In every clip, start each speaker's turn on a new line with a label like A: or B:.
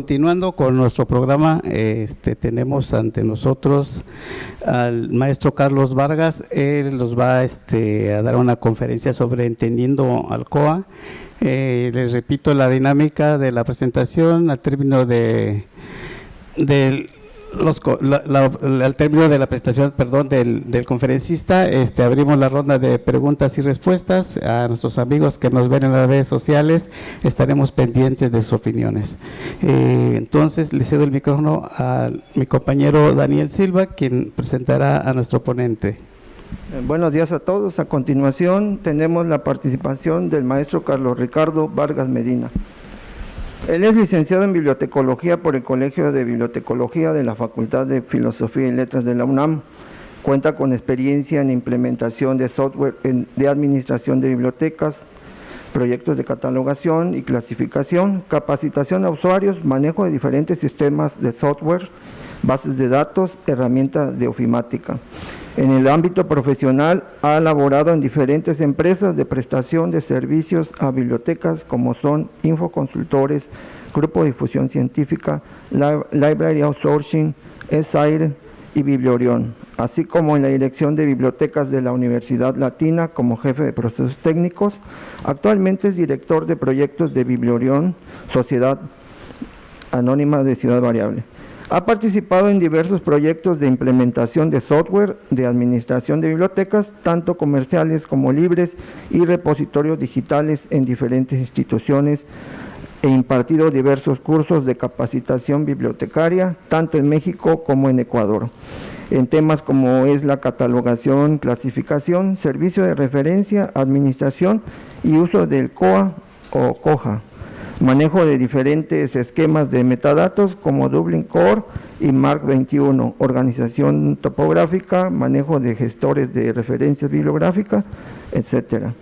A: continuando con nuestro programa, tenemos ante nosotros al maestro Carlos Vargas. Él nos va a dar una conferencia sobre entendiendo al COA. Les repito la dinámica de la presentación al término al término de la presentación, del conferencista, abrimos la ronda de preguntas y respuestas. A nuestros amigos que nos ven en las redes sociales, estaremos pendientes de sus opiniones. Entonces, le cedo el micrófono a mi compañero Daniel Silva, quien presentará a nuestro ponente.
B: Buenos días a todos. A continuación, tenemos la participación del maestro Carlos Ricardo Vargas Medina. Él es licenciado en Bibliotecología por el Colegio de Bibliotecología de la Facultad de Filosofía y Letras de la UNAM. Cuenta con experiencia en implementación de software de administración de bibliotecas, proyectos de catalogación y clasificación, capacitación a usuarios, manejo de diferentes sistemas de software, bases de datos, herramientas de ofimática. En el ámbito profesional ha laborado en diferentes empresas de prestación de servicios a bibliotecas como son Infoconsultores, Grupo de Difusión Científica, Library Outsourcing, ESAIR y Bibliorión, así como en la dirección de bibliotecas de la Universidad Latina como jefe de procesos técnicos. Actualmente es director de proyectos de Bibliorión, Sociedad Anónima de Ciudad Variable. Ha participado en diversos proyectos de implementación de software de administración de bibliotecas, tanto comerciales como libres, y repositorios digitales en diferentes instituciones, e impartido diversos cursos de capacitación bibliotecaria, tanto en México como en Ecuador, en temas como es la catalogación, clasificación, servicio de referencia, administración y uso del COA o COJA. Manejo de diferentes esquemas de metadatos como Dublin Core y Mark 21, organización topográfica, manejo de gestores de referencias bibliográficas, etcétera.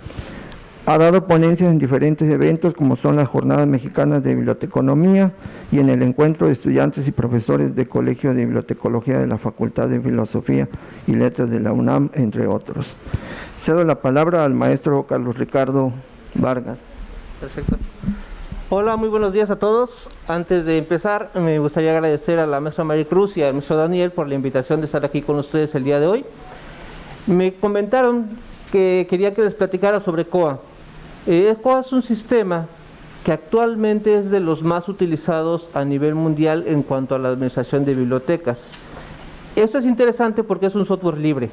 B: Ha dado ponencias en diferentes eventos como son las Jornadas Mexicanas de Biblioteconomía y en el Encuentro de Estudiantes y Profesores del Colegio de Bibliotecología de la Facultad de Filosofía y Letras de la UNAM, entre otros. Cedo la palabra al maestro Carlos Ricardo Vargas.
C: Perfecto. Hola, muy buenos días a todos. Antes de empezar, me gustaría agradecer a la maestra Maricruz y al maestro Daniel por la invitación de estar aquí con ustedes el día de hoy. Me comentaron que quería que les platicara sobre COA. COA es un sistema que actualmente es de los más utilizados a nivel mundial en cuanto a la administración de bibliotecas. Esto es interesante porque es un software libre.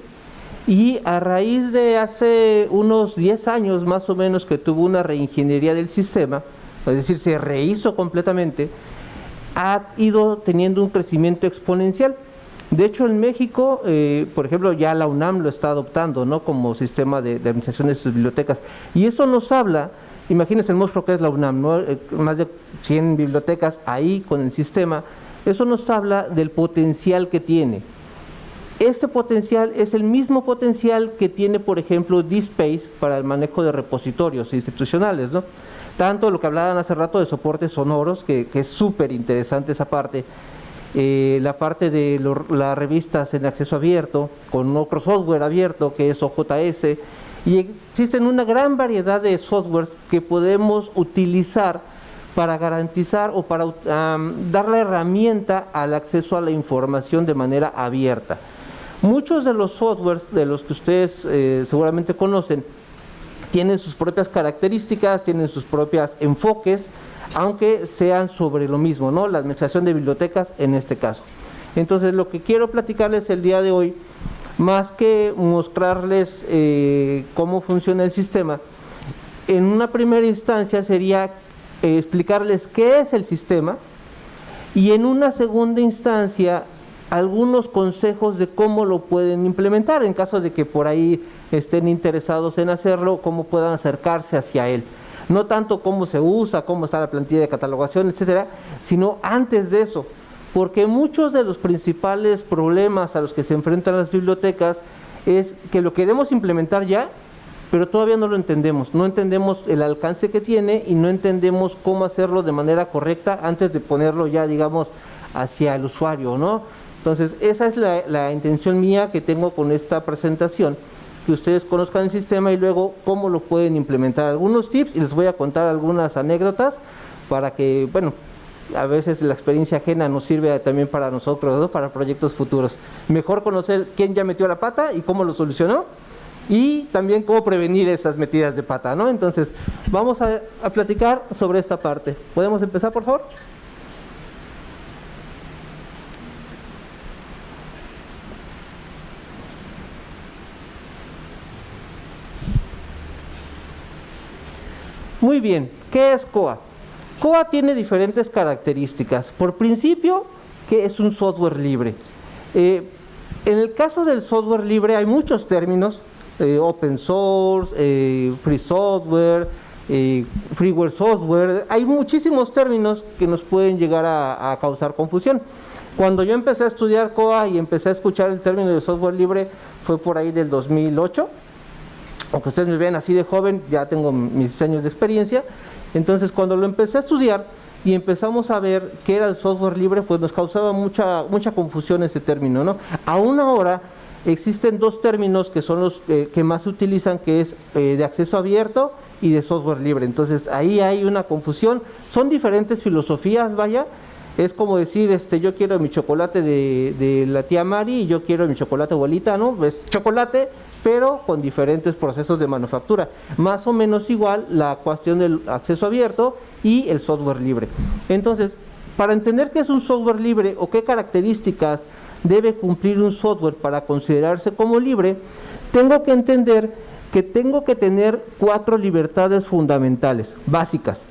C: Y a raíz de hace unos 10 años más o menos que tuvo una reingeniería del sistema, es decir, se rehizo completamente, ha ido teniendo un crecimiento exponencial. De hecho, en México, por ejemplo, ya la UNAM lo está adoptando, ¿no?, como sistema de administración de sus bibliotecas. Y eso nos habla, imagínense el monstruo que es la UNAM, ¿no?, más de 100 bibliotecas ahí con el sistema. Eso nos habla del potencial que tiene. Este potencial es el mismo potencial que tiene, por ejemplo, DSpace para el manejo de repositorios institucionales, ¿no? Tanto lo que hablaban hace rato de soportes sonoros, que es súper interesante esa parte, la parte de las revistas en acceso abierto, con otro software abierto que es OJS, y existen una gran variedad de softwares que podemos utilizar para garantizar o para dar la herramienta al acceso a la información de manera abierta. Muchos de los softwares de los que ustedes seguramente conocen tienen sus propias características, tienen sus propios enfoques, aunque sean sobre lo mismo, ¿no?, la administración de bibliotecas en este caso. Entonces, lo que quiero platicarles el día de hoy, más que mostrarles cómo funciona el sistema, en una primera instancia sería explicarles qué es el sistema, y en una segunda instancia algunos consejos de cómo lo pueden implementar en caso de que por ahí estén interesados en hacerlo, cómo puedan acercarse hacia él. No tanto cómo se usa, cómo está la plantilla de catalogación, etcétera, sino antes de eso, porque muchos de los principales problemas a los que se enfrentan las bibliotecas es que lo queremos implementar ya, pero todavía no lo entendemos, no entendemos el alcance que tiene y no entendemos cómo hacerlo de manera correcta antes de ponerlo ya, digamos, hacia el usuario, ¿no? Entonces, esa es la intención mía que tengo con esta presentación, que ustedes conozcan el sistema y luego cómo lo pueden implementar. Algunos tips, y les voy a contar algunas anécdotas para que, bueno, a veces la experiencia ajena nos sirve también para nosotros, ¿no? Para proyectos futuros. Mejor conocer quién ya metió la pata y cómo lo solucionó, y también cómo prevenir esas metidas de pata, ¿no? Entonces, vamos a platicar sobre esta parte. ¿Podemos empezar, por favor? Muy bien, ¿qué es COA? COA tiene diferentes características. Por principio, que es un software libre. En el caso del software libre hay muchos términos, open source, free software, freeware software. Hay muchísimos términos que nos pueden llegar a causar confusión. Cuando yo empecé a estudiar COA y empecé a escuchar el término de software libre, fue por ahí del 2008. Aunque ustedes me ven así de joven, ya tengo mis años de experiencia. Entonces, cuando lo empecé a estudiar y empezamos a ver qué era el software libre, pues nos causaba mucha confusión ese término, ¿no? Aún ahora existen dos términos que son los que más se utilizan, que es de acceso abierto y de software libre. Entonces, ahí hay una confusión. Son diferentes filosofías, vaya. Es como decir, yo quiero mi chocolate de la tía Mari y yo quiero mi chocolate abuelita, ¿no? Es chocolate, pero con diferentes procesos de manufactura. Más o menos igual la cuestión del acceso abierto y el software libre. Entonces, para entender qué es un software libre o qué características debe cumplir un software para considerarse como libre, tengo que entender que tengo que tener 4 libertades fundamentales, básicas.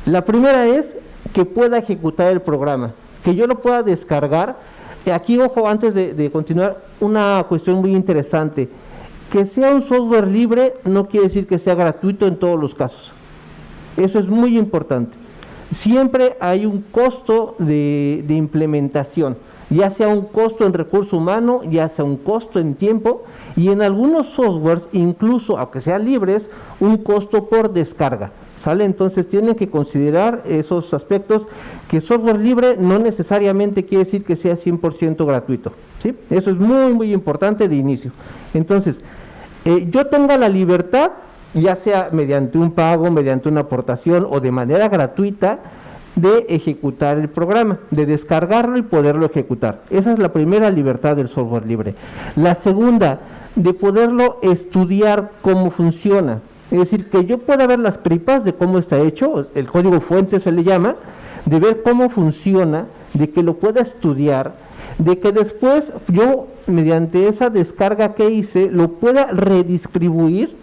C: La primera es que pueda ejecutar el programa, que yo lo pueda descargar. Aquí, ojo, antes de continuar, una cuestión muy interesante. Que sea un software libre no quiere decir que sea gratuito en todos los casos. Eso es muy importante. Siempre hay un costo de implementación, ya sea un costo en recurso humano, ya sea un costo en tiempo, y en algunos softwares, incluso aunque sean libres, un costo por descarga. ¿Sale? Entonces tienen que considerar esos aspectos, que software libre no necesariamente quiere decir que sea 100% gratuito, ¿sí? Eso es muy, muy importante de inicio. Entonces, yo tenga la libertad, ya sea mediante un pago, mediante una aportación o de manera gratuita, de ejecutar el programa, de descargarlo y poderlo ejecutar. Esa es la primera libertad del software libre. La segunda, de poderlo estudiar cómo funciona. Es decir, que yo pueda ver las tripas de cómo está hecho, el código fuente se le llama, de ver cómo funciona, de que lo pueda estudiar, de que después yo, mediante esa descarga que hice, lo pueda redistribuir,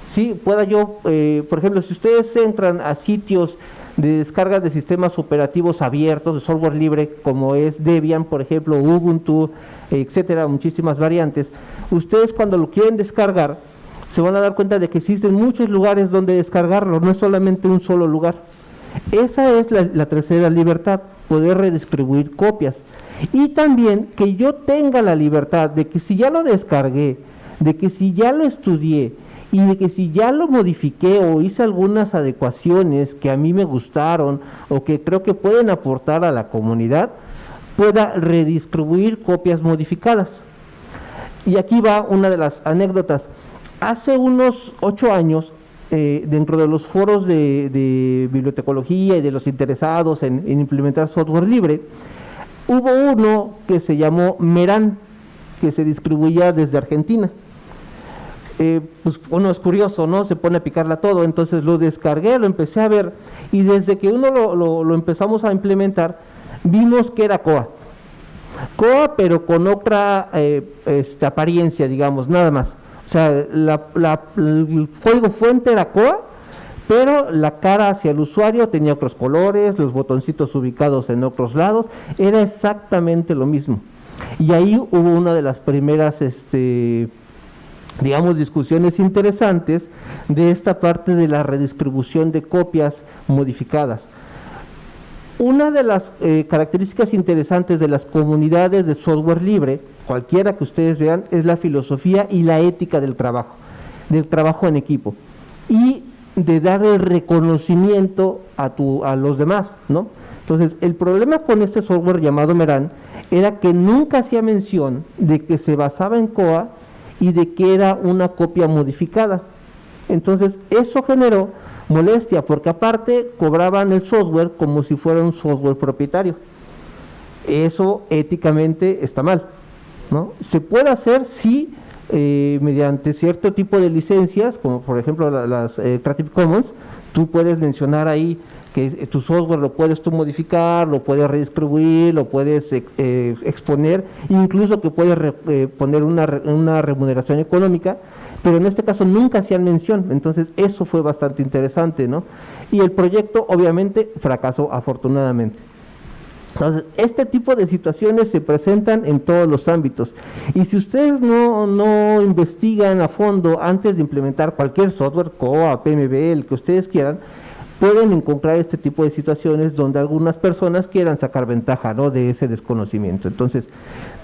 C: ¿sí? Pueda yo, por ejemplo, si ustedes entran a sitios de descargas de sistemas operativos abiertos, de software libre, como es Debian, por ejemplo, Ubuntu, etcétera, muchísimas variantes, ustedes cuando lo quieren descargar, se van a dar cuenta de que existen muchos lugares donde descargarlo, no es solamente un solo lugar. Esa es la tercera libertad, poder redistribuir copias. Y también que yo tenga la libertad de que si ya lo descargué, de que si ya lo estudié y de que si ya lo modifiqué o hice algunas adecuaciones que a mí me gustaron o que creo que pueden aportar a la comunidad, pueda redistribuir copias modificadas. Y aquí va una de las anécdotas. Hace unos 8 años, dentro de los foros de bibliotecología y de los interesados en implementar software libre, hubo uno que se llamó Meran, que se distribuía desde Argentina. Pues uno es curioso, ¿no? Se pone a picarla todo, entonces lo descargué, lo empecé a ver, y desde que uno lo empezamos a implementar, vimos que era COA. COA, pero con otra apariencia, digamos, nada más. O sea, el código fuente era COA, pero la cara hacia el usuario tenía otros colores, los botoncitos ubicados en otros lados, era exactamente lo mismo. Y ahí hubo una de las primeras, digamos, discusiones interesantes de esta parte de la redistribución de copias modificadas. Una de las características interesantes de las comunidades de software libre, cualquiera que ustedes vean, es la filosofía y la ética del trabajo en equipo, y de dar el reconocimiento a los demás, ¿no? Entonces, el problema con este software llamado Meran era que nunca hacía mención de que se basaba en COA y de que era una copia modificada. Entonces, eso generó molestia, porque aparte cobraban el software como si fuera un software propietario. Eso éticamente está mal, ¿no? Se puede hacer sí, mediante cierto tipo de licencias, como por ejemplo las Creative Commons. Tú puedes mencionar ahí que tu software lo puedes tú modificar, lo puedes redistribuir, lo puedes exponer, incluso que puedes poner una remuneración económica, pero en este caso nunca hacían mención. Entonces eso fue bastante interesante, ¿no? Y el proyecto obviamente fracasó, afortunadamente. Entonces, este tipo de situaciones se presentan en todos los ámbitos, y si ustedes no investigan a fondo antes de implementar cualquier software, COA, PMB, el que ustedes quieran, pueden encontrar este tipo de situaciones donde algunas personas quieran sacar ventaja, ¿no?, de ese desconocimiento. Entonces,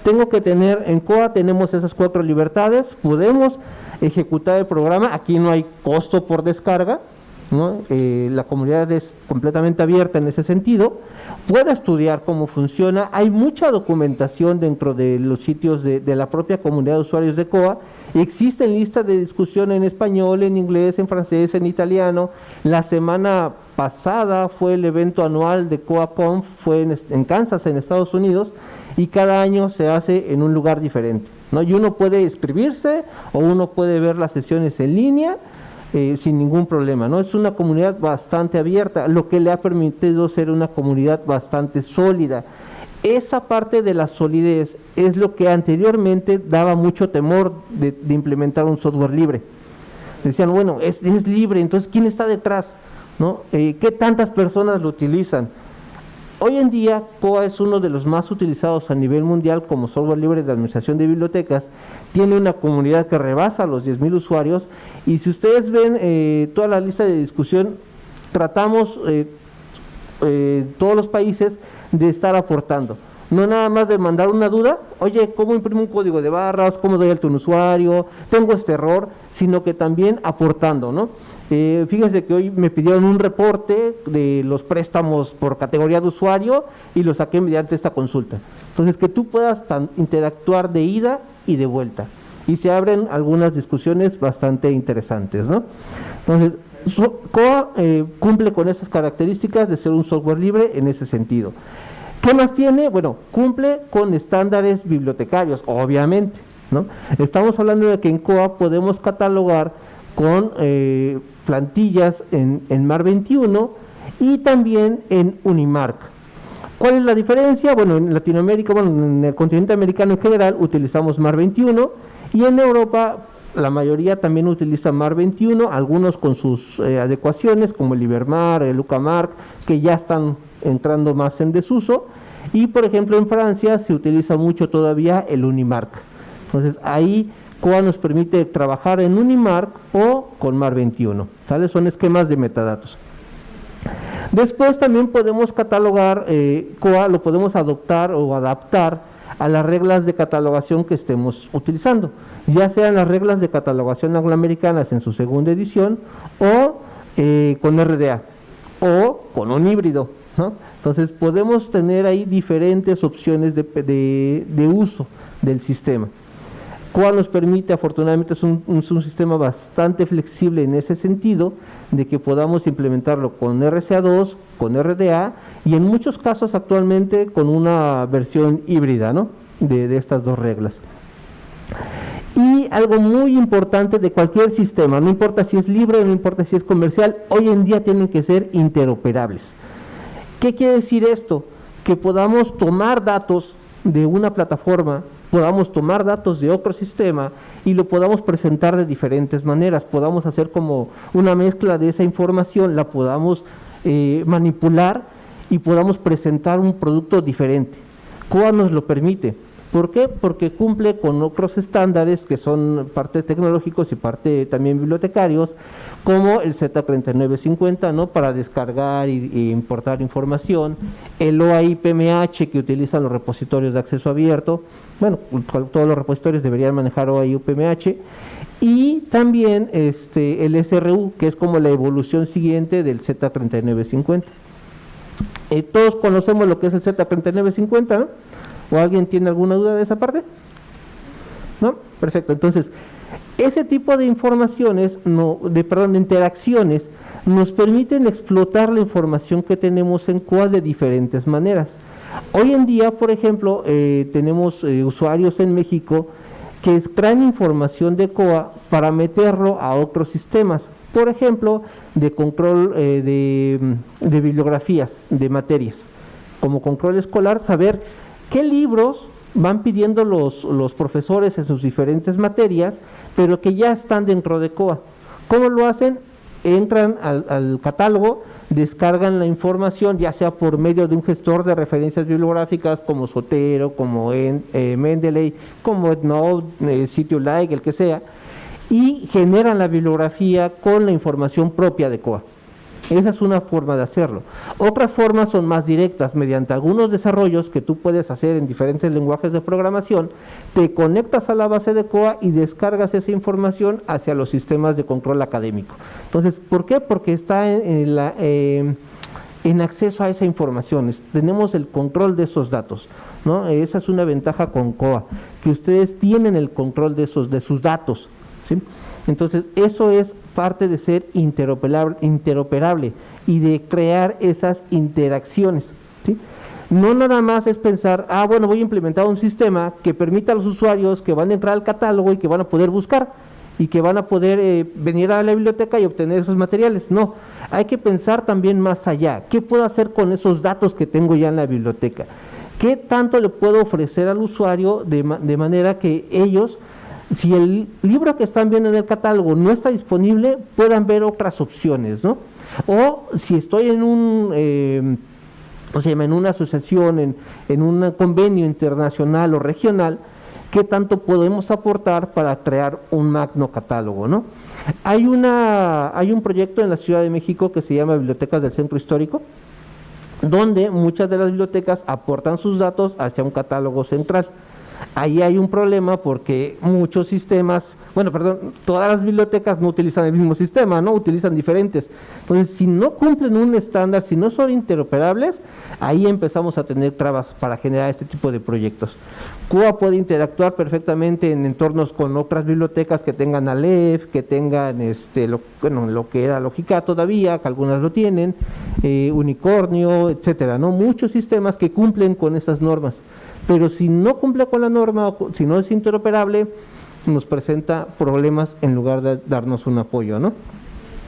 C: tengo que tener, en COA tenemos esas 4 libertades, podemos ejecutar el programa, aquí no hay costo por descarga, ¿no? La comunidad es completamente abierta en ese sentido, puede estudiar cómo funciona, hay mucha documentación dentro de los sitios de la propia comunidad de usuarios de COA, existen listas de discusión en español, en inglés, en francés, en italiano. La semana pasada fue el evento anual de COA-Conf, fue en Kansas, en Estados Unidos, y cada año se hace en un lugar diferente, ¿no? Y uno puede inscribirse o uno puede ver las sesiones en línea, sin ningún problema, ¿no? Es una comunidad bastante abierta, lo que le ha permitido ser una comunidad bastante sólida. Esa parte de la solidez es lo que anteriormente daba mucho temor de implementar un software libre. Decían, bueno, es libre, entonces ¿quién está detrás?, ¿no? ¿Qué tantas personas lo utilizan? Hoy en día, COA es uno de los más utilizados a nivel mundial como software libre de administración de bibliotecas, tiene una comunidad que rebasa los 10,000 usuarios, y si ustedes ven toda la lista de discusión, tratamos todos los países de estar aportando. No nada más de mandar una duda, oye, ¿cómo imprimo un código de barras? ¿Cómo doy alto a un usuario? Tengo este error, sino que también aportando, ¿no? Fíjense que hoy me pidieron un reporte de los préstamos por categoría de usuario y lo saqué mediante esta consulta. Entonces, que tú puedas interactuar de ida y de vuelta. Y se abren algunas discusiones bastante interesantes, ¿no? Entonces, COA cumple con esas características de ser un software libre en ese sentido. ¿Qué más tiene? Bueno, cumple con estándares bibliotecarios, obviamente, ¿no? Estamos hablando de que en COA podemos catalogar con plantillas en MAR 21 y también en Unimark. ¿Cuál es la diferencia? Bueno, en Latinoamérica, bueno, en el continente americano en general utilizamos MAR 21, y en Europa la mayoría también utiliza MAR 21, algunos con sus adecuaciones como el Ibermar, el Ucamark, que ya están entrando más en desuso, y por ejemplo en Francia se utiliza mucho todavía el Unimark. Entonces ahí COA nos permite trabajar en Unimark o con MAR 21, ¿sale? Son esquemas de metadatos. Después también podemos catalogar, COA lo podemos adoptar o adaptar a las reglas de catalogación que estemos utilizando, ya sean las reglas de catalogación angloamericanas en su segunda edición o con RDA o con un híbrido, ¿no? Entonces podemos tener ahí diferentes opciones de uso del sistema. COA nos permite, afortunadamente es un sistema bastante flexible en ese sentido, de que podamos implementarlo con RCA2, con RDA, y en muchos casos actualmente con una versión híbrida, ¿no?, de estas dos reglas. Y algo muy importante de cualquier sistema, no importa si es libre, no importa si es comercial, hoy en día tienen que ser interoperables. ¿Qué quiere decir esto? Que podamos tomar datos de una plataforma, podamos tomar datos de otro sistema y lo podamos presentar de diferentes maneras, podamos hacer como una mezcla de esa información, la podamos manipular y podamos presentar un producto diferente. COA nos lo permite. ¿Por qué? Porque cumple con otros estándares que son parte tecnológicos y parte también bibliotecarios, como el Z3950, ¿no?, para descargar y importar información, el OAI-PMH que utilizan los repositorios de acceso abierto, bueno, todos los repositorios deberían manejar OAI-PMH, y también el SRU, que es como la evolución siguiente del Z3950. Todos conocemos lo que es el Z3950, ¿no? ¿O alguien tiene alguna duda de esa parte? ¿No? Perfecto. Entonces, Ese tipo de informaciones, de interacciones, nos permiten explotar la información que tenemos en COA de diferentes maneras. Hoy en día, por ejemplo, tenemos usuarios en México que extraen información de COA para meterlo a otros sistemas, por ejemplo, de control de bibliografías, de materias, como control escolar, saber qué libros van pidiendo los profesores en sus diferentes materias, pero que ya están dentro de COA. ¿Cómo lo hacen? Entran al catálogo, descargan la información, ya sea por medio de un gestor de referencias bibliográficas como Zotero, como Mendeley, como EndNote, SitioLike, el que sea, y generan la bibliografía con la información propia de COA. Esa es una forma de hacerlo. Otras formas son más directas, mediante algunos desarrollos que tú puedes hacer en diferentes lenguajes de programación, te conectas a la base de COA y descargas esa información hacia los sistemas de control académico. Entonces, ¿por qué? Porque está en acceso a esa información, tenemos el control de esos datos, ¿no? Esa es una ventaja con COA, que ustedes tienen el control de sus datos, ¿sí? Entonces, eso es parte de ser interoperable y de crear esas interacciones, ¿sí? No nada más es pensar, bueno, voy a implementar un sistema que permita a los usuarios que van a entrar al catálogo y que van a poder buscar y que van a poder venir a la biblioteca y obtener esos materiales. No, hay que pensar también más allá. ¿Qué puedo hacer con esos datos que tengo ya en la biblioteca? ¿Qué tanto le puedo ofrecer al usuario de manera que ellos, si el libro que están viendo en el catálogo no está disponible, puedan ver otras opciones, ¿no? O si estoy en en una asociación, en un convenio internacional o regional, ¿qué tanto podemos aportar para crear un magno catálogo, ¿no? Hay un proyecto en la Ciudad de México que se llama Bibliotecas del Centro Histórico, donde muchas de las bibliotecas aportan sus datos hacia un catálogo central. Ahí hay un problema porque muchos sistemas, todas las bibliotecas no utilizan el mismo sistema, ¿no? Utilizan diferentes. Entonces, si no cumplen un estándar, si no son interoperables, ahí empezamos a tener trabas para generar este tipo de proyectos. COA puede interactuar perfectamente en entornos con otras bibliotecas que tengan Aleph, que tengan lo que era Lógica todavía, que algunas lo tienen, Unicornio, etcétera, ¿no? Muchos sistemas que cumplen con esas normas. Pero si no cumple con la norma, si no es interoperable, nos presenta problemas en lugar de darnos un apoyo, ¿no?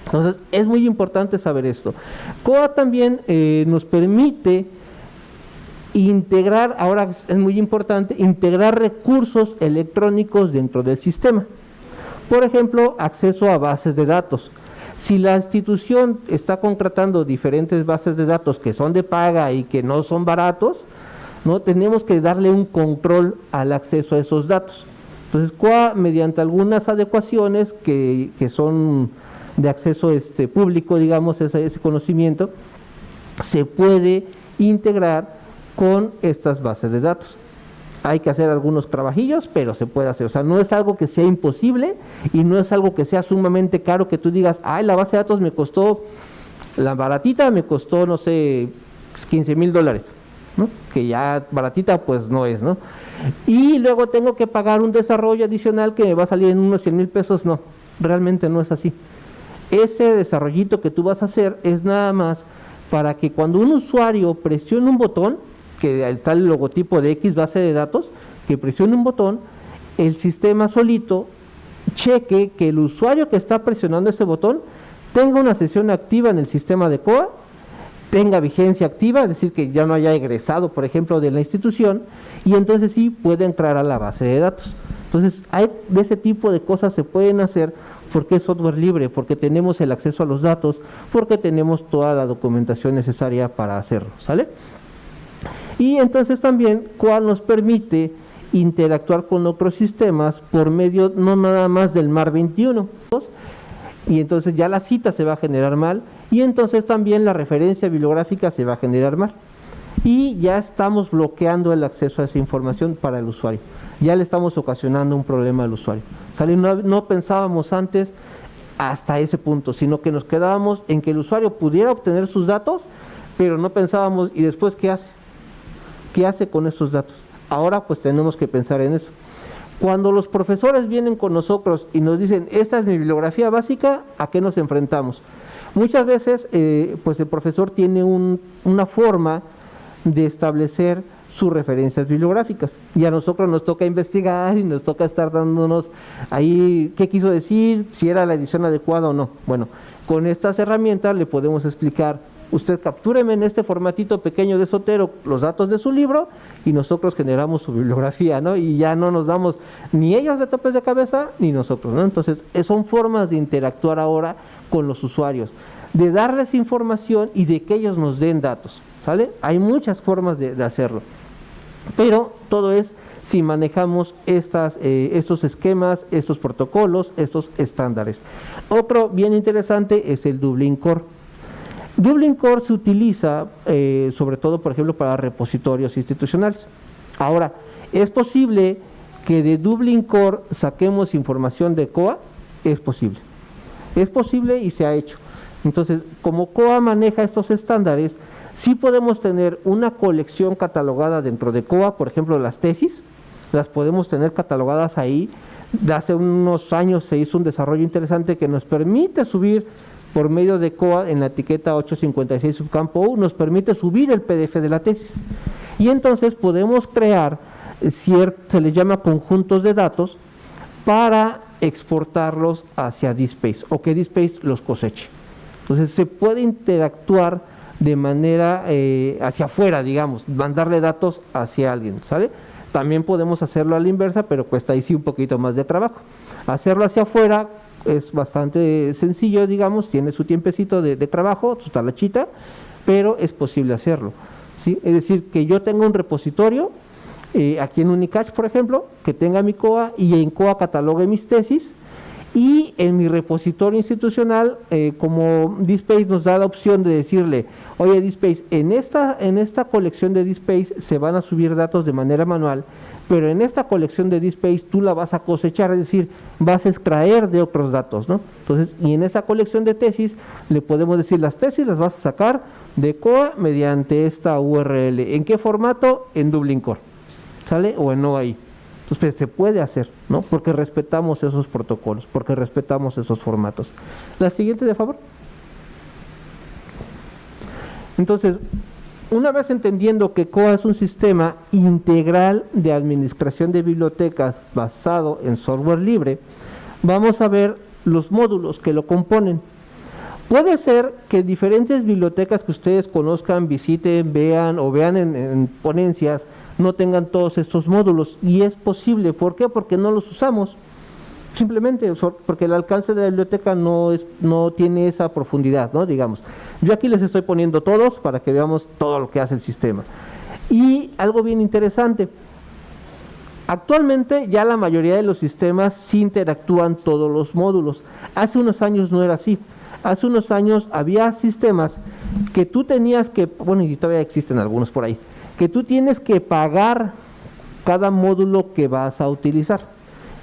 C: Entonces, es muy importante saber esto. COA también nos permite integrar, ahora es muy importante, integrar recursos electrónicos dentro del sistema. Por ejemplo, acceso a bases de datos. Si la institución está contratando diferentes bases de datos que son de paga y que no son baratos, ¿no? Tenemos que darle un control al acceso a esos datos. Entonces, COA, mediante algunas adecuaciones que son de acceso público, digamos, ese conocimiento, se puede integrar con estas bases de datos. Hay que hacer algunos trabajillos, pero se puede hacer. O sea, no es algo que sea imposible y no es algo que sea sumamente caro, que tú digas, la base de datos me costó, la baratita me costó, no sé, $15,000. ¿no? Que ya baratita pues no es, ¿no? Y luego tengo que pagar un desarrollo adicional que me va a salir en unos 100,000 pesos, no, realmente no es así. Ese desarrollito que tú vas a hacer es nada más para que cuando un usuario presione un botón, que está el logotipo de X base de datos, que presione un botón, el sistema solito cheque que el usuario que está presionando ese botón tenga una sesión activa en el sistema de COA, tenga vigencia activa, es decir, que ya no haya egresado, por ejemplo, de la institución, y entonces sí puede entrar a la base de datos. Entonces, de ese tipo de cosas se pueden hacer porque es software libre, porque tenemos el acceso a los datos, porque tenemos toda la documentación necesaria para hacerlo, ¿sale? Y entonces también COA nos permite interactuar con otros sistemas por medio no nada más del MAR 21, y entonces ya la cita se va a generar mal, y entonces también la referencia bibliográfica se va a generar mal, y ya estamos bloqueando el acceso a esa información para el usuario, ya le estamos ocasionando un problema al usuario, ¿sale? No pensábamos antes hasta ese punto, sino que nos quedábamos en que el usuario pudiera obtener sus datos, pero no pensábamos, ¿y después qué hace? ¿Qué hace con esos datos? Ahora pues tenemos que pensar en eso. Cuando los profesores vienen con nosotros y nos dicen, esta es mi bibliografía básica, ¿a qué nos enfrentamos? Muchas veces, pues el profesor tiene una forma de establecer sus referencias bibliográficas y a nosotros nos toca investigar y nos toca estar dándonos ahí qué quiso decir, si era la edición adecuada o no. Bueno, con estas herramientas le podemos explicar, usted captúreme en este formatito pequeño de Zotero los datos de su libro y nosotros generamos su bibliografía, ¿no? Y ya no nos damos ni ellos de topes de cabeza ni nosotros, ¿no? Entonces, son formas de interactuar ahora con los usuarios, de darles información y de que ellos nos den datos, ¿sale? Hay muchas formas de hacerlo, pero todo es si manejamos estos esquemas, estos protocolos, estos estándares. Otro bien interesante es el Dublin Core. Dublin Core se utiliza sobre todo, por ejemplo, para repositorios institucionales. Ahora, ¿es posible que de Dublin Core saquemos información de COA? Es posible. Es posible y se ha hecho. Entonces, como COA maneja estos estándares, sí podemos tener una colección catalogada dentro de COA, por ejemplo, las tesis, las podemos tener catalogadas ahí. De hace unos años se hizo un desarrollo interesante que nos permite subir por medio de COA en la etiqueta 856 subcampo U, nos permite subir el PDF de la tesis. Y entonces podemos crear, se les llama conjuntos de datos, para exportarlos hacia DSpace o que DSpace los coseche. Entonces se puede interactuar de manera hacia afuera, digamos, mandarle datos hacia alguien, ¿sale? También podemos hacerlo a la inversa, pero cuesta ahí sí un poquito más de trabajo. Hacerlo hacia afuera es bastante sencillo, digamos, tiene su tiempecito de trabajo, su talachita, pero es posible hacerlo, ¿sí? Es decir, que yo tenga un repositorio, aquí en Unicach, por ejemplo, que tenga mi COA y en COA catalogue mis tesis, y en mi repositorio institucional, como DSpace nos da la opción de decirle, oye DSpace, en esta colección de DSpace se van a subir datos de manera manual, pero en esta colección de DSpace tú la vas a cosechar, es decir, vas a extraer de otros datos, ¿no? Entonces, y en esa colección de tesis le podemos decir, las tesis las vas a sacar de COA mediante esta URL. ¿En qué formato? En Dublin Core, ¿sale? O en OAI. Entonces, pues, se puede hacer, ¿no? Porque respetamos esos protocolos, porque respetamos esos formatos. La siguiente, de favor. Entonces, una vez entendiendo que COA es un sistema integral de administración de bibliotecas basado en software libre, vamos a ver los módulos que lo componen. Puede ser que diferentes bibliotecas que ustedes conozcan, visiten, vean o vean en ponencias, no tengan todos estos módulos, y es posible. ¿Por qué? Porque no los usamos, simplemente porque el alcance de la biblioteca no tiene esa profundidad, ¿no? Digamos, yo aquí les estoy poniendo todos para que veamos todo lo que hace el sistema. Y algo bien interesante, actualmente ya la mayoría de los sistemas sí interactúan todos los módulos. Hace unos años no era así. Hace unos años había sistemas que tú tenías que, bueno, y todavía existen algunos por ahí, que tú tienes que pagar cada módulo que vas a utilizar,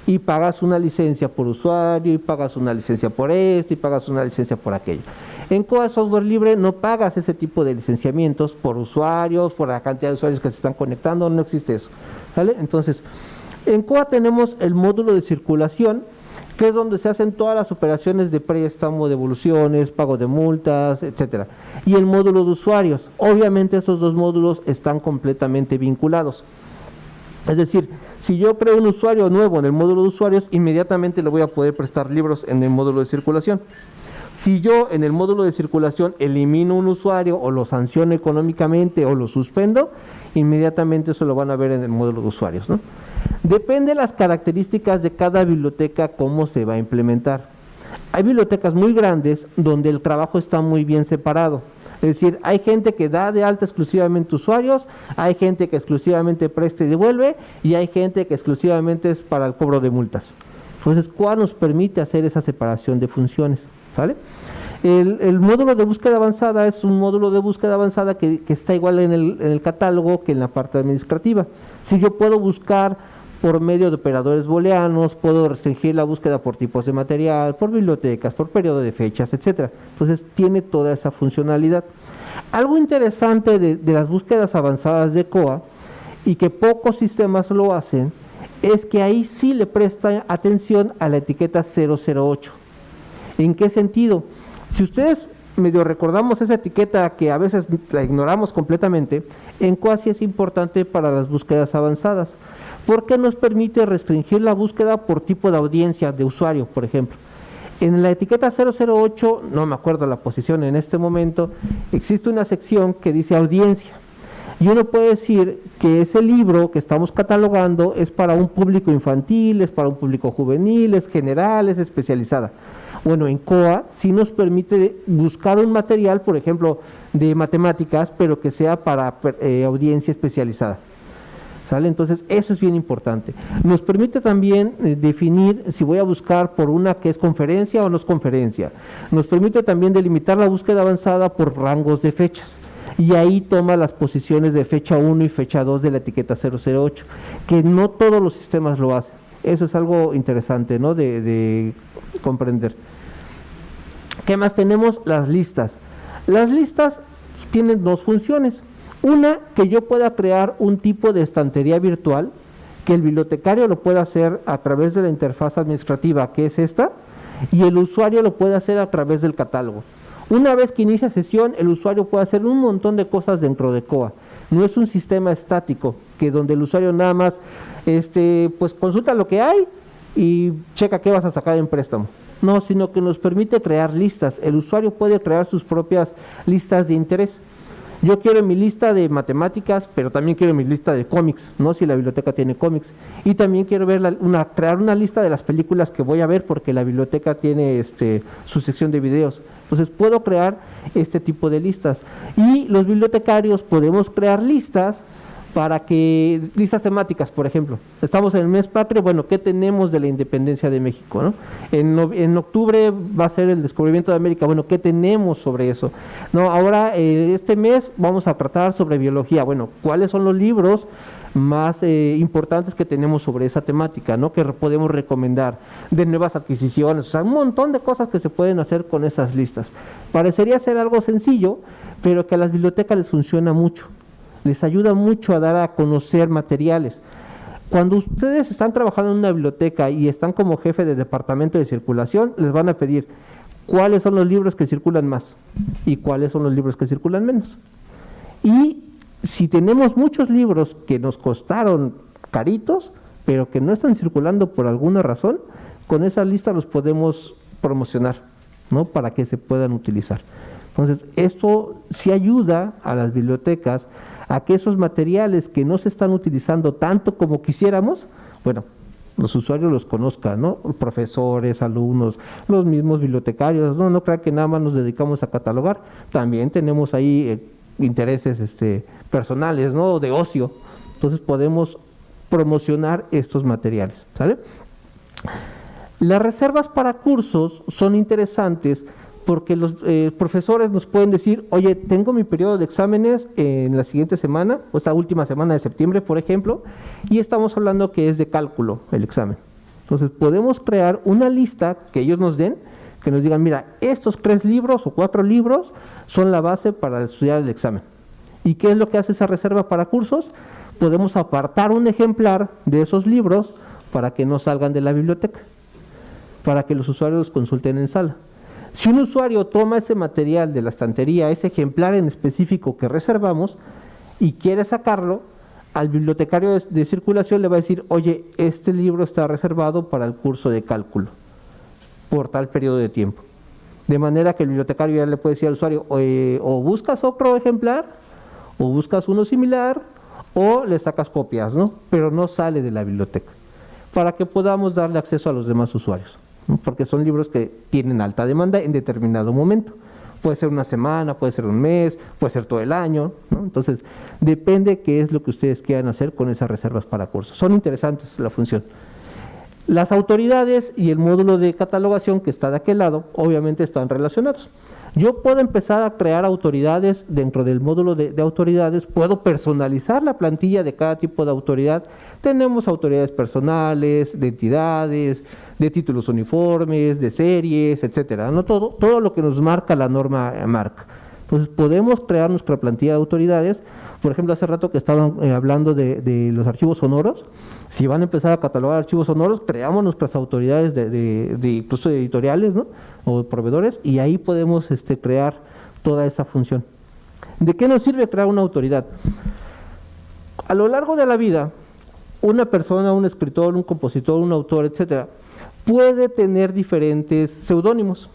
C: y pagas una licencia por usuario, y pagas una licencia por esto, y pagas una licencia por aquello. En COA Software Libre no pagas ese tipo de licenciamientos por usuarios, por la cantidad de usuarios que se están conectando, no existe eso, ¿sale? Entonces, en COA tenemos el módulo de circulación, que es donde se hacen todas las operaciones de préstamo, devoluciones, pago de multas, etcétera. Y el módulo de usuarios, obviamente esos dos módulos están completamente vinculados. Es decir, si yo creo un usuario nuevo en el módulo de usuarios, inmediatamente le voy a poder prestar libros en el módulo de circulación. Si yo en el módulo de circulación elimino un usuario o lo sanciono económicamente o lo suspendo, inmediatamente eso lo van a ver en el módulo de usuarios, ¿no? Depende de las características de cada biblioteca cómo se va a implementar. Hay bibliotecas muy grandes donde el trabajo está muy bien separado. Es decir, hay gente que da de alta exclusivamente usuarios, hay gente que exclusivamente presta y devuelve, y hay gente que exclusivamente es para el cobro de multas. Entonces, COA nos permite hacer esa separación de funciones, ¿sale? El módulo de búsqueda avanzada es un módulo de búsqueda avanzada que está igual en el catálogo que en la parte administrativa. Si yo puedo buscar por medio de operadores booleanos, puedo restringir la búsqueda por tipos de material, por bibliotecas, por periodo de fechas, etcétera. Entonces tiene toda esa funcionalidad. Algo interesante de las búsquedas avanzadas de COA, y que pocos sistemas lo hacen, es que ahí sí le presta atención a la etiqueta 008. ¿En qué sentido? Si ustedes medio recordamos esa etiqueta que a veces la ignoramos completamente, en COA sí es importante para las búsquedas avanzadas, porque nos permite restringir la búsqueda por tipo de audiencia, de usuario, por ejemplo. En la etiqueta 008, no me acuerdo la posición en este momento, existe una sección que dice audiencia. Y uno puede decir que ese libro que estamos catalogando es para un público infantil, es para un público juvenil, es general, es especializada. Bueno, en COA sí nos permite buscar un material, por ejemplo, de matemáticas, pero que sea para audiencia especializada. ¿Sale? Entonces, eso es bien importante. Nos permite también definir si voy a buscar por una que es conferencia o no es conferencia. Nos permite también delimitar la búsqueda avanzada por rangos de fechas. Y ahí toma las posiciones de fecha 1 y fecha 2 de la etiqueta 008, que no todos los sistemas lo hacen. Eso es algo interesante, ¿no?, de comprender. ¿Qué más tenemos? Las listas. Las listas tienen dos funciones. Una, que yo pueda crear un tipo de estantería virtual, que el bibliotecario lo pueda hacer a través de la interfaz administrativa, que es esta, y el usuario lo puede hacer a través del catálogo. Una vez que inicia sesión, el usuario puede hacer un montón de cosas dentro de COA. No es un sistema estático, que donde el usuario nada más pues consulta lo que hay y checa qué vas a sacar en préstamo. No, sino que nos permite crear listas. El usuario puede crear sus propias listas de interés. Yo quiero mi lista de matemáticas, pero también quiero mi lista de cómics, ¿no?, si la biblioteca tiene cómics. Y también quiero ver crear una lista de las películas que voy a ver, porque la biblioteca tiene su sección de videos. Entonces puedo crear este tipo de listas. Y los bibliotecarios podemos crear listas listas temáticas, por ejemplo. Estamos en el mes patrio, bueno, ¿qué tenemos de la independencia de México, ¿no? En octubre va a ser el descubrimiento de América, bueno, ¿qué tenemos sobre eso? No, ahora este mes vamos a tratar sobre biología, bueno, ¿cuáles son los libros más importantes que tenemos sobre esa temática, ¿no?, que podemos recomendar, de nuevas adquisiciones? O sea, un montón de cosas que se pueden hacer con esas listas. Parecería ser algo sencillo, pero que a las bibliotecas les funciona mucho. Les ayuda mucho a dar a conocer materiales. Cuando ustedes están trabajando en una biblioteca y están como jefe de departamento de circulación, les van a pedir cuáles son los libros que circulan más y cuáles son los libros que circulan menos. Y si tenemos muchos libros que nos costaron caritos, pero que no están circulando por alguna razón, con esa lista los podemos promocionar, ¿no?, para que se puedan utilizar. Entonces, esto sí ayuda a las bibliotecas a que esos materiales que no se están utilizando tanto como quisiéramos, bueno, los usuarios los conozcan, ¿no?, profesores, alumnos, los mismos bibliotecarios. No crean que nada más nos dedicamos a catalogar, también tenemos ahí intereses personales, ¿no?, de ocio. Entonces podemos promocionar estos materiales, ¿sale? Las reservas para cursos son interesantes porque los profesores nos pueden decir, oye, tengo mi periodo de exámenes en la siguiente semana, o esta última semana de septiembre, por ejemplo, y estamos hablando que es de cálculo el examen. Entonces podemos crear una lista que ellos nos den, que nos digan, mira, estos 3 libros o 4 libros son la base para estudiar el examen. ¿Y qué es lo que hace esa reserva para cursos? Podemos apartar un ejemplar de esos libros para que no salgan de la biblioteca, para que los usuarios los consulten en sala. Si un usuario toma ese material de la estantería, ese ejemplar en específico que reservamos, y quiere sacarlo, al bibliotecario de circulación le va a decir, oye, este libro está reservado para el curso de cálculo, por tal periodo de tiempo. De manera que el bibliotecario ya le puede decir al usuario, o buscas otro ejemplar, o buscas uno similar, o le sacas copias, ¿no?, pero no sale de la biblioteca, para que podamos darle acceso a los demás usuarios, ¿no?, porque son libros que tienen alta demanda en determinado momento. Puede ser una semana, puede ser un mes, puede ser todo el año, ¿no? Entonces, depende qué es lo que ustedes quieran hacer con esas reservas para cursos. Son interesantes la función. Las autoridades y el módulo de catalogación que está de aquel lado, obviamente están relacionados. Yo puedo empezar a crear autoridades dentro del módulo de autoridades, puedo personalizar la plantilla de cada tipo de autoridad. Tenemos autoridades personales, de entidades, de títulos uniformes, de series, etcétera, ¿no? Todo lo que nos marca la norma marca. Entonces podemos crear nuestra plantilla de autoridades. Por ejemplo, hace rato que estaban hablando de los archivos sonoros. Si van a empezar a catalogar archivos sonoros, creamos nuestras autoridades incluso de editoriales, ¿no? O proveedores, y ahí podemos crear toda esa función. ¿De qué nos sirve crear una autoridad? A lo largo de la vida, una persona, un escritor, un compositor, un autor, etcétera, puede tener diferentes seudónimos.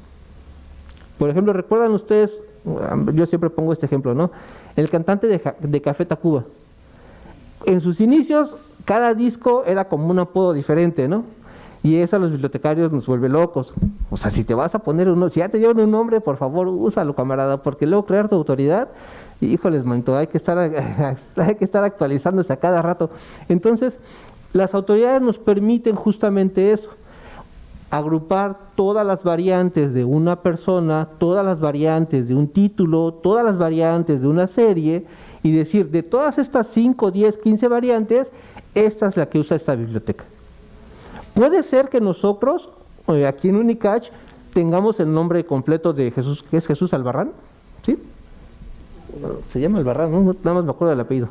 C: Por ejemplo, ¿recuerdan ustedes? Yo siempre pongo este ejemplo, ¿no? El cantante de Café Tacuba. En sus inicios, cada disco era como un apodo diferente, ¿no? Y eso a los bibliotecarios nos vuelve locos. O sea, si te vas a poner si ya te llevan un nombre, por favor, úsalo, camarada, porque luego crear tu autoridad, híjoles, manito, hay que estar actualizándose a cada rato. Entonces, las autoridades nos permiten justamente eso, agrupar todas las variantes de una persona, todas las variantes de un título, todas las variantes de una serie, y decir, de todas estas 5, 10, 15 variantes, esta es la que usa esta biblioteca. Puede ser que nosotros, aquí en Unicach, tengamos el nombre completo de Jesús, que es Jesús Albarrán, ¿sí? Se llama Albarrán, ¿no? Nada más me acuerdo del apellido.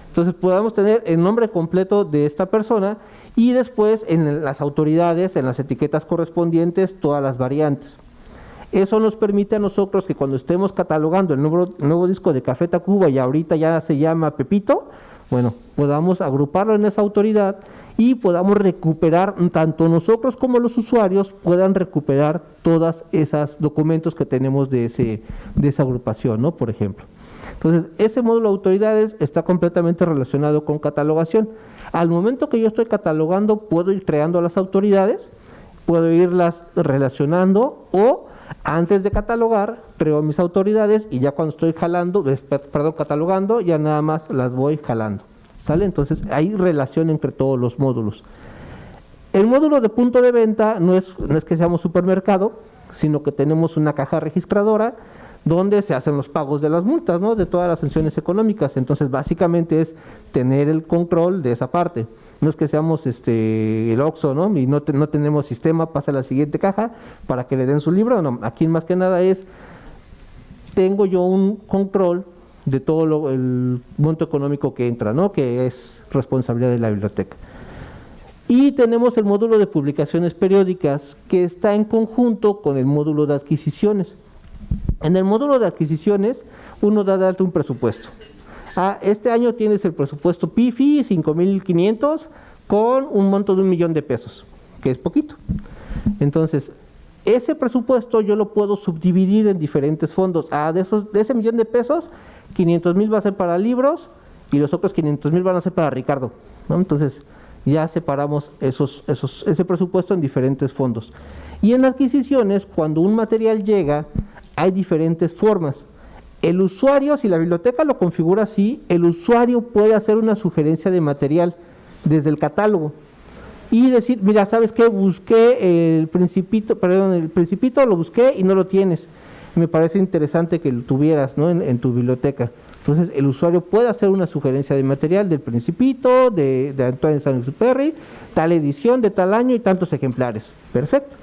C: Entonces podamos tener el nombre completo de esta persona y después en las autoridades, en las etiquetas correspondientes, todas las variantes. Eso nos permite a nosotros que cuando estemos catalogando el nuevo disco de Café Tacuba y ahorita ya se llama Pepito, bueno, podamos agruparlo en esa autoridad y podamos recuperar, tanto nosotros como los usuarios puedan recuperar todas esos documentos que tenemos de esa agrupación, ¿no? Por ejemplo. Entonces, ese módulo de autoridades está completamente relacionado con catalogación. Al momento que yo estoy catalogando, puedo ir creando las autoridades, puedo irlas relacionando, o antes de catalogar, creo mis autoridades y ya cuando estoy catalogando, ya nada más las voy jalando, ¿sale? Entonces, hay relación entre todos los módulos. El módulo de punto de venta no es que seamos supermercado, sino que tenemos una caja registradora donde se hacen los pagos de las multas, ¿no? De todas las sanciones económicas. Entonces, básicamente es tener el control de esa parte. No es que seamos el Oxxo, ¿no? Y no tenemos sistema, pasa a la siguiente caja para que le den su libro. No, aquí más que nada tengo yo un control de todo el monto económico que entra, ¿no? Que es responsabilidad de la biblioteca. Y tenemos el módulo de publicaciones periódicas que está en conjunto con el módulo de adquisiciones. En el módulo de adquisiciones, uno da de alta un presupuesto. Este año tienes el presupuesto PIFI 5,500 con un monto de 1,000,000 de pesos, que es poquito. Entonces, ese presupuesto yo lo puedo subdividir en diferentes fondos. De ese 1,000,000 de pesos, 500,000 va a ser para libros y los otros 500,000 van a ser para Ricardo, ¿no? Entonces, ya separamos ese presupuesto en diferentes fondos. Y en adquisiciones, cuando un material llega, hay diferentes formas. El usuario, si la biblioteca lo configura así, el usuario puede hacer una sugerencia de material desde el catálogo y decir, mira, ¿sabes qué? Busqué el Principito, lo busqué y no lo tienes. Me parece interesante que lo tuvieras, ¿no? en tu biblioteca. Entonces, el usuario puede hacer una sugerencia de material del Principito, de Antoine Saint-Exupéry, tal edición, de tal año y tantos ejemplares. Perfecto.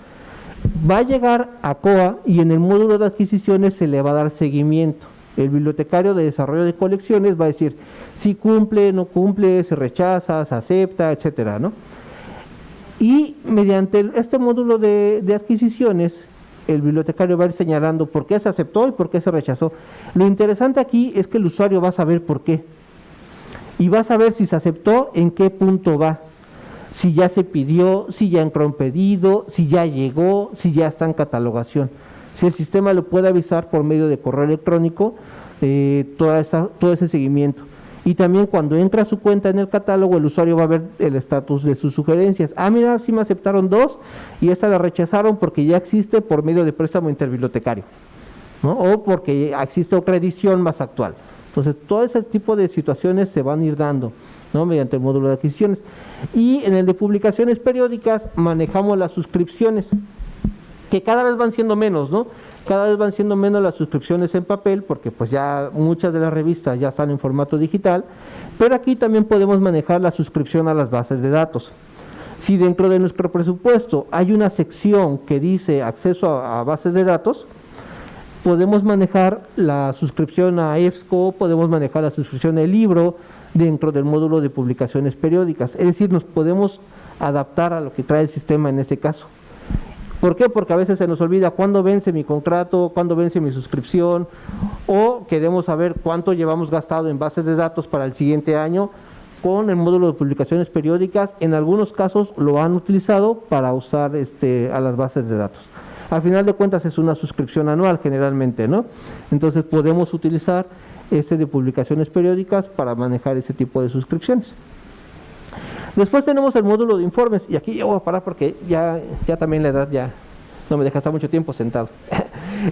C: Va a llegar a COA y en el módulo de adquisiciones se le va a dar seguimiento. El bibliotecario de desarrollo de colecciones va a decir si cumple, no cumple, se rechaza, se acepta, etcétera, ¿no? Y mediante este módulo de adquisiciones, el bibliotecario va a ir señalando por qué se aceptó y por qué se rechazó. Lo interesante aquí es que el usuario va a saber por qué. Y va a saber si se aceptó, en qué punto va. Si ya se pidió, si ya entró un pedido, si ya llegó, si ya está en catalogación. Si el sistema lo puede avisar por medio de correo electrónico, todo ese seguimiento. Y también cuando entra su cuenta en el catálogo, el usuario va a ver el estatus de sus sugerencias. Mira, sí me aceptaron 2 y esta la rechazaron porque ya existe por medio de préstamo interbibliotecario, ¿no? O porque existe otra edición más actual. Entonces, todo ese tipo de situaciones se van a ir dando, ¿no? Mediante el módulo de adquisiciones. Y en el de publicaciones periódicas manejamos las suscripciones, que cada vez van siendo menos, ¿no? Cada vez van siendo menos las suscripciones en papel, porque pues ya muchas de las revistas ya están en formato digital, pero aquí también podemos manejar la suscripción a las bases de datos. Si dentro de nuestro presupuesto hay una sección que dice acceso a bases de datos, podemos manejar la suscripción a EBSCO, podemos manejar la suscripción al libro dentro del módulo de publicaciones periódicas. Es decir, nos podemos adaptar a lo que trae el sistema en ese caso. ¿Por qué? Porque a veces se nos olvida cuándo vence mi contrato, cuándo vence mi suscripción, o queremos saber cuánto llevamos gastado en bases de datos para el siguiente año con el módulo de publicaciones periódicas. En algunos casos lo han utilizado para usar a las bases de datos. Al final de cuentas es una suscripción anual generalmente, ¿no? Entonces podemos utilizar de publicaciones periódicas para manejar ese tipo de suscripciones. Después tenemos el módulo de informes, y aquí yo voy a parar porque ya también la edad ya no me deja estar mucho tiempo sentado.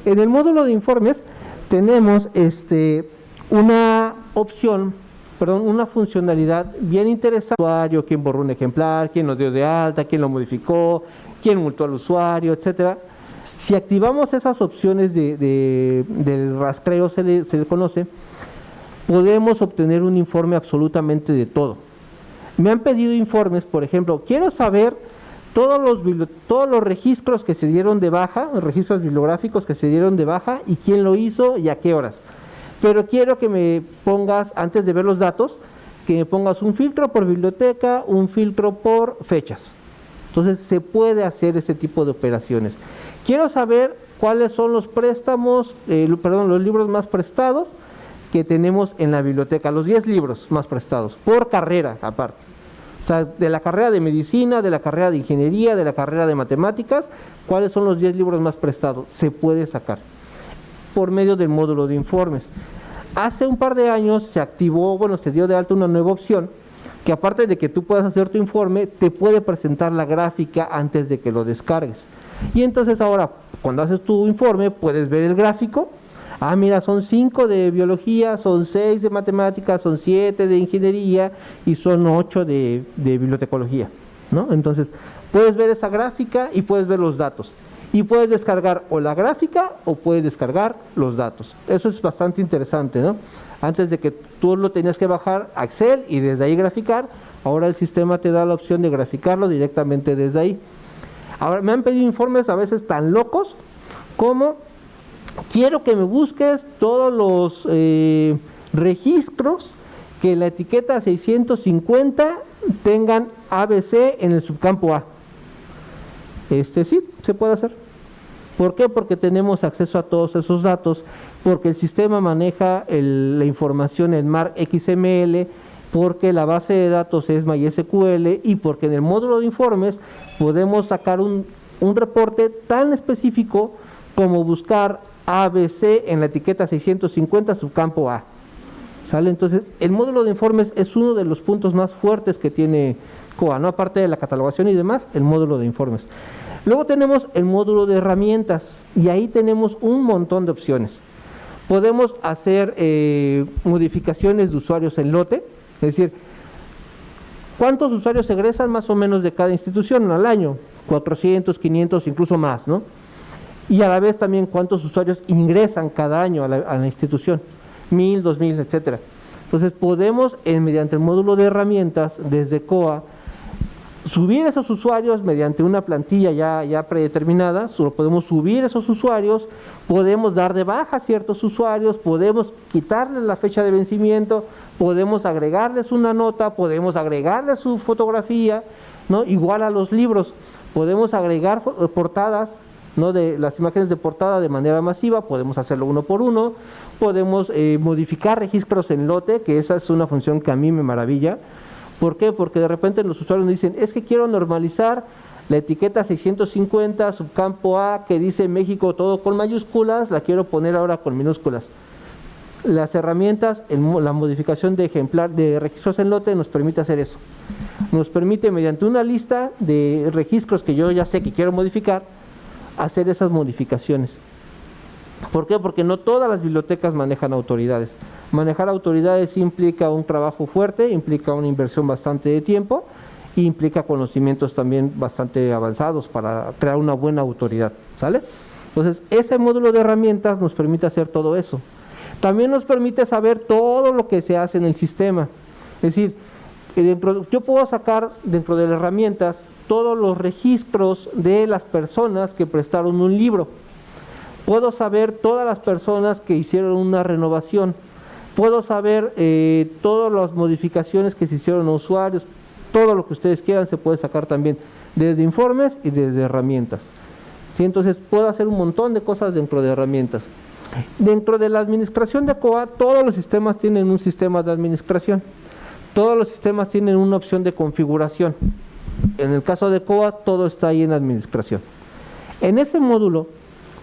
C: En el módulo de informes tenemos una opción, una funcionalidad bien interesante. Usuario, quién borró un ejemplar, quién lo dio de alta, quién lo modificó, quién multó al usuario, etcétera. Si activamos esas opciones del rastreo, se le conoce, podemos obtener un informe absolutamente de todo. Me han pedido informes, por ejemplo, quiero saber todos los registros que se dieron de baja, los registros bibliográficos que se dieron de baja y quién lo hizo y a qué horas. Pero quiero que me pongas, antes de ver los datos, que me pongas un filtro por biblioteca, un filtro por fechas. Entonces se puede hacer ese tipo de operaciones. Quiero saber cuáles son los los libros más prestados que tenemos en la biblioteca, los 10 libros más prestados, por carrera aparte. O sea, de la carrera de medicina, de la carrera de ingeniería, de la carrera de matemáticas, cuáles son los 10 libros más prestados. Se puede sacar por medio del módulo de informes. Hace un par de años se dio de alta una nueva opción, que aparte de que tú puedas hacer tu informe, te puede presentar la gráfica antes de que lo descargues. Y entonces ahora, cuando haces tu informe, puedes ver el gráfico. Ah, mira, son 5 de biología, son 6 de matemáticas, son 7 de ingeniería y son 8 de bibliotecología, ¿no? Entonces, puedes ver esa gráfica y puedes ver los datos. Y puedes descargar o la gráfica o puedes descargar los datos. Eso es bastante interesante, ¿no? Antes de que tú lo tenías que bajar a Excel y desde ahí graficar, ahora el sistema te da la opción de graficarlo directamente desde ahí. Ahora, me han pedido informes a veces tan locos como: quiero que me busques todos los registros que la etiqueta 650 tengan ABC en el subcampo A. Sí, se puede hacer. ¿Por qué? Porque tenemos acceso a todos esos datos, porque el sistema maneja la información en MARC XML, porque la base de datos es MySQL y porque en el módulo de informes podemos sacar un reporte tan específico como buscar ABC en la etiqueta 650 subcampo A. ¿Sale? Entonces, el módulo de informes es uno de los puntos más fuertes que tiene COA, ¿no? Aparte de la catalogación y demás, el módulo de informes. Luego tenemos el módulo de herramientas y ahí tenemos un montón de opciones. Podemos hacer modificaciones de usuarios en lote, es decir, ¿cuántos usuarios egresan más o menos de cada institución al año? 400, 500, incluso más, ¿no? Y a la vez también cuántos usuarios ingresan cada año a la institución, 1000, 2000, etcétera. Entonces podemos, mediante el módulo de herramientas, desde COA, subir esos usuarios mediante una plantilla ya predeterminada. Podemos subir esos usuarios, podemos dar de baja ciertos usuarios, podemos quitarles la fecha de vencimiento, podemos agregarles una nota, podemos agregarles su fotografía, ¿no? Igual a los libros, podemos agregar portadas, ¿no? De las imágenes de portada de manera masiva, podemos hacerlo uno por uno, podemos modificar registros en lote, que esa es una función que a mí me maravilla. ¿Por qué? Porque de repente los usuarios nos dicen, es que quiero normalizar la etiqueta 650 subcampo A que dice México todo con mayúsculas, la quiero poner ahora con minúsculas. Las herramientas, la modificación de ejemplar de registros en lote nos permite hacer eso. Nos permite, mediante una lista de registros que yo ya sé que quiero modificar, hacer esas modificaciones. ¿Por qué? Porque no todas las bibliotecas manejan autoridades. Manejar autoridades implica un trabajo fuerte, implica una inversión bastante de tiempo e implica conocimientos también bastante avanzados para crear una buena autoridad, ¿sale? Entonces, ese módulo de herramientas nos permite hacer todo eso. También nos permite saber todo lo que se hace en el sistema. Es decir, yo puedo sacar dentro de las herramientas todos los registros de las personas que prestaron un libro. Puedo saber todas las personas que hicieron una renovación. Puedo saber todas las modificaciones que se hicieron a usuarios. Todo lo que ustedes quieran se puede sacar también desde informes y desde herramientas. ¿Sí? Entonces puedo hacer un montón de cosas dentro de herramientas. Dentro de la administración de COA, todos los sistemas tienen un sistema de administración. Todos los sistemas tienen una opción de configuración. En el caso de COA, todo está ahí en administración. En ese módulo,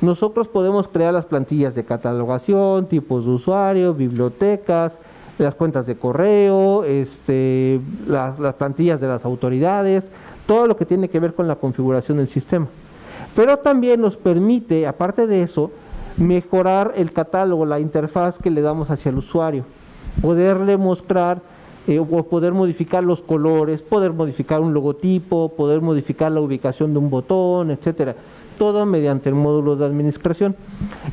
C: nosotros podemos crear las plantillas de catalogación, tipos de usuario, bibliotecas, las cuentas de correo, las plantillas de las autoridades, todo lo que tiene que ver con la configuración del sistema. Pero también nos permite, aparte de eso, mejorar el catálogo, la interfaz que le damos hacia el usuario, poderle mostrar o poder modificar los colores, poder modificar un logotipo, poder modificar la ubicación de un botón, etcétera, todo mediante el módulo de administración.